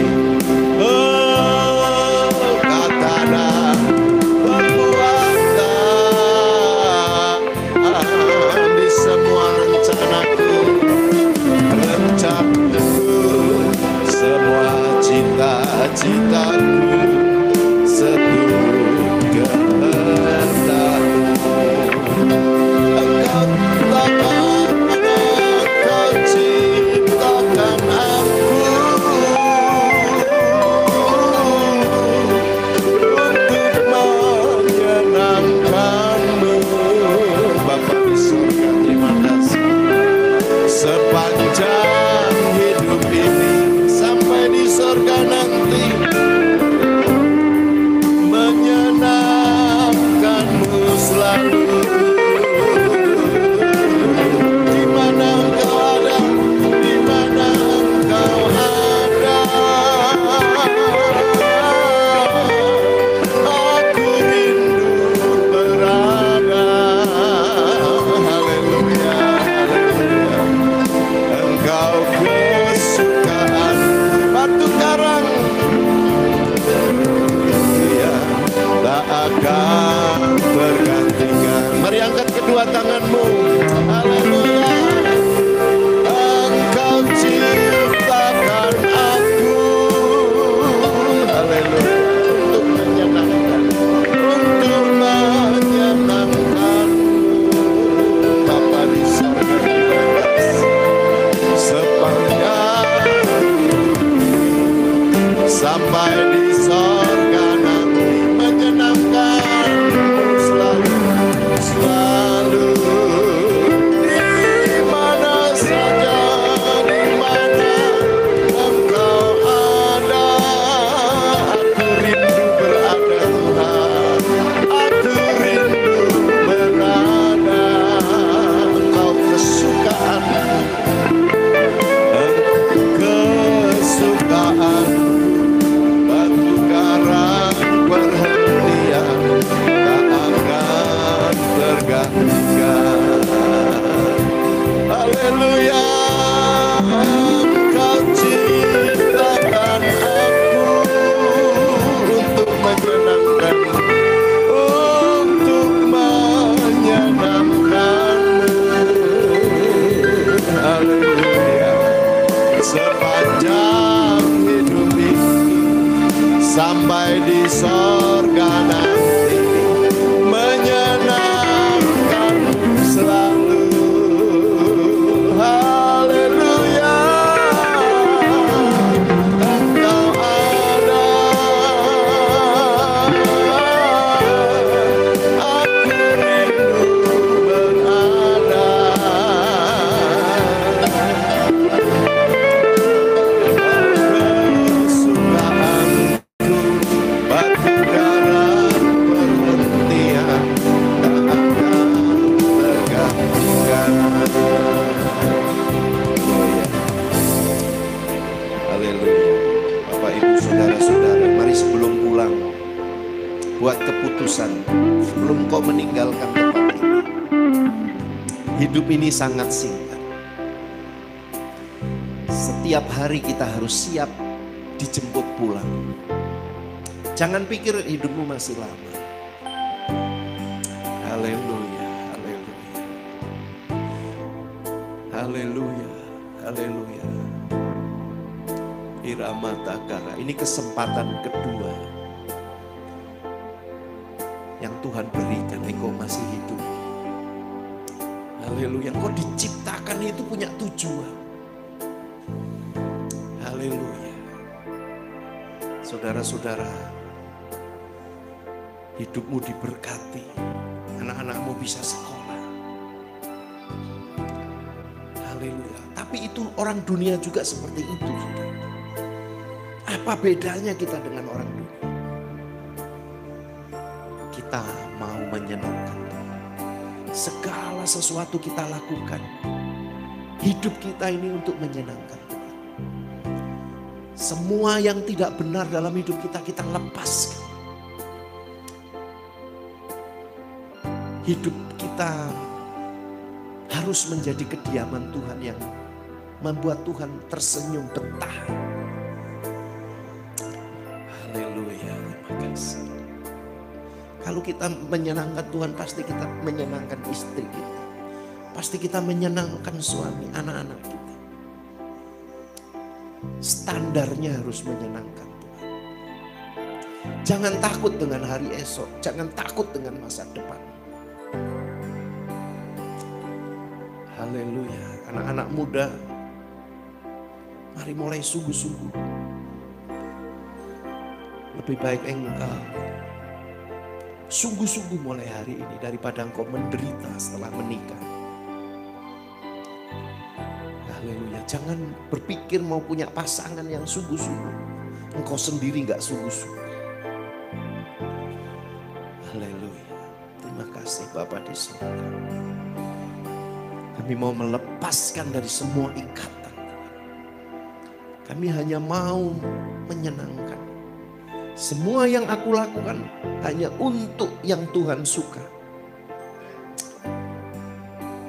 oh kata dan perbuatan, di semua rencanaku, semua cita-citaku, seturut sampai di sorga nanti menyenangkanmu selalu, selalu. Di mana saja, di mana Engkau ada, aku rindu berada Tuhan, aku rindu berada. Engkau kesukaanku, kesukaan, batu karang perhentian tak akan tergantikan. Haleluya, Engkau ciptakan aku untuk menyenangkanmu, untuk menyenangkanmu. Haleluya, sepanjang hidup ini sampai di sorga nanti menyenangkanmu selalu. Haleluya, Engkau ada, aku rindu berada. Kesukaanku, batu karang perhentian tak akan tergantikan. Haleluya. Bapak Ibu Saudara-saudara, mari sebelum pulang buat keputusan sebelum kau meninggalkan tempat ini. Hidup ini sangat singkat. Setiap hari kita harus siap dijemput pulang. Jangan pikir hidupmu masih lama. Haleluya, haleluya. Haleluya, haleluya. Irama Takara, ini kesempatan kedua yang Tuhan berikan, engkau masih hidup. Haleluya, kau diciptakan itu punya tujuan. Haleluya. Saudara-saudara, hidupmu diberkati, anak-anakmu bisa sekolah. Haleluya. Tapi itu orang dunia juga seperti itu. Apa bedanya kita dengan orang dunia? Kita mau menyenangkan Tuhan. Segala sesuatu kita lakukan. Hidup kita ini untuk menyenangkan Tuhan. Semua yang tidak benar dalam hidup kita, kita lepaskan. Hidup kita harus menjadi kediaman Tuhan yang membuat Tuhan tersenyum betah. Haleluya, terima kasih. Kalau kita menyenangkan Tuhan, pasti kita menyenangkan istri kita. Pasti kita menyenangkan suami, anak-anak kita. Standarnya harus menyenangkan Tuhan. Jangan takut dengan hari esok, jangan takut dengan masa depan. Haleluya, anak-anak muda, mari mulai sungguh-sungguh. Lebih baik engkau sungguh-sungguh mulai hari ini daripada engkau menderita setelah menikah. Haleluya, jangan berpikir mau punya pasangan yang sungguh-sungguh. Engkau sendiri gak sungguh-sungguh. Haleluya, terima kasih Bapa di surga. Kami mau melepaskan dari semua ikatan. Kami hanya mau menyenangkan. Semua yang aku lakukan hanya untuk yang Tuhan suka.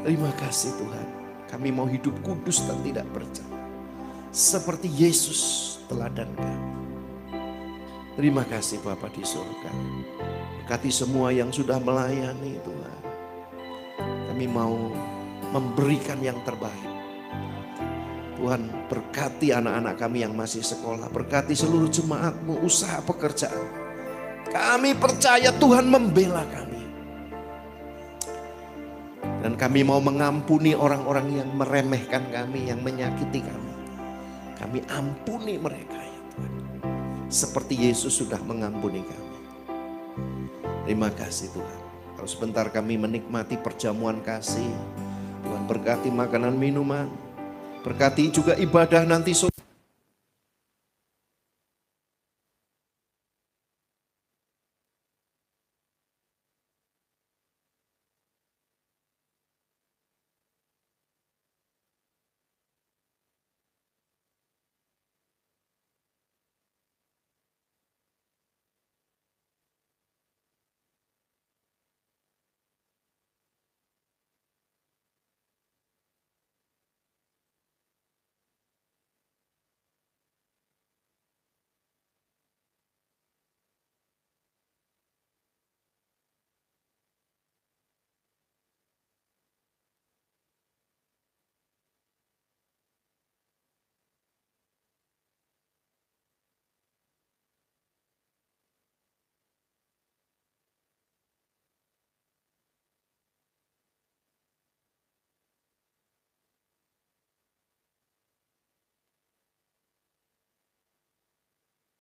Terima kasih Tuhan. Kami mau hidup kudus dan tidak bercampur. Seperti Yesus teladan kami. Terima kasih Bapa di surga. Berkati semua yang sudah melayani Tuhan. Kami mau memberikan yang terbaik. Tuhan berkati anak-anak kami yang masih sekolah. Berkati seluruh jemaat-Mu, usaha pekerjaan. Kami percaya Tuhan membela kami. Dan kami mau mengampuni orang-orang yang meremehkan kami, yang menyakiti kami. Kami ampuni mereka ya Tuhan. seperti Yesus sudah mengampuni kami. Terima kasih Tuhan. Kalau sebentar kami menikmati perjamuan kasih, Tuhan berkati makanan minuman, berkati juga ibadah nanti sore.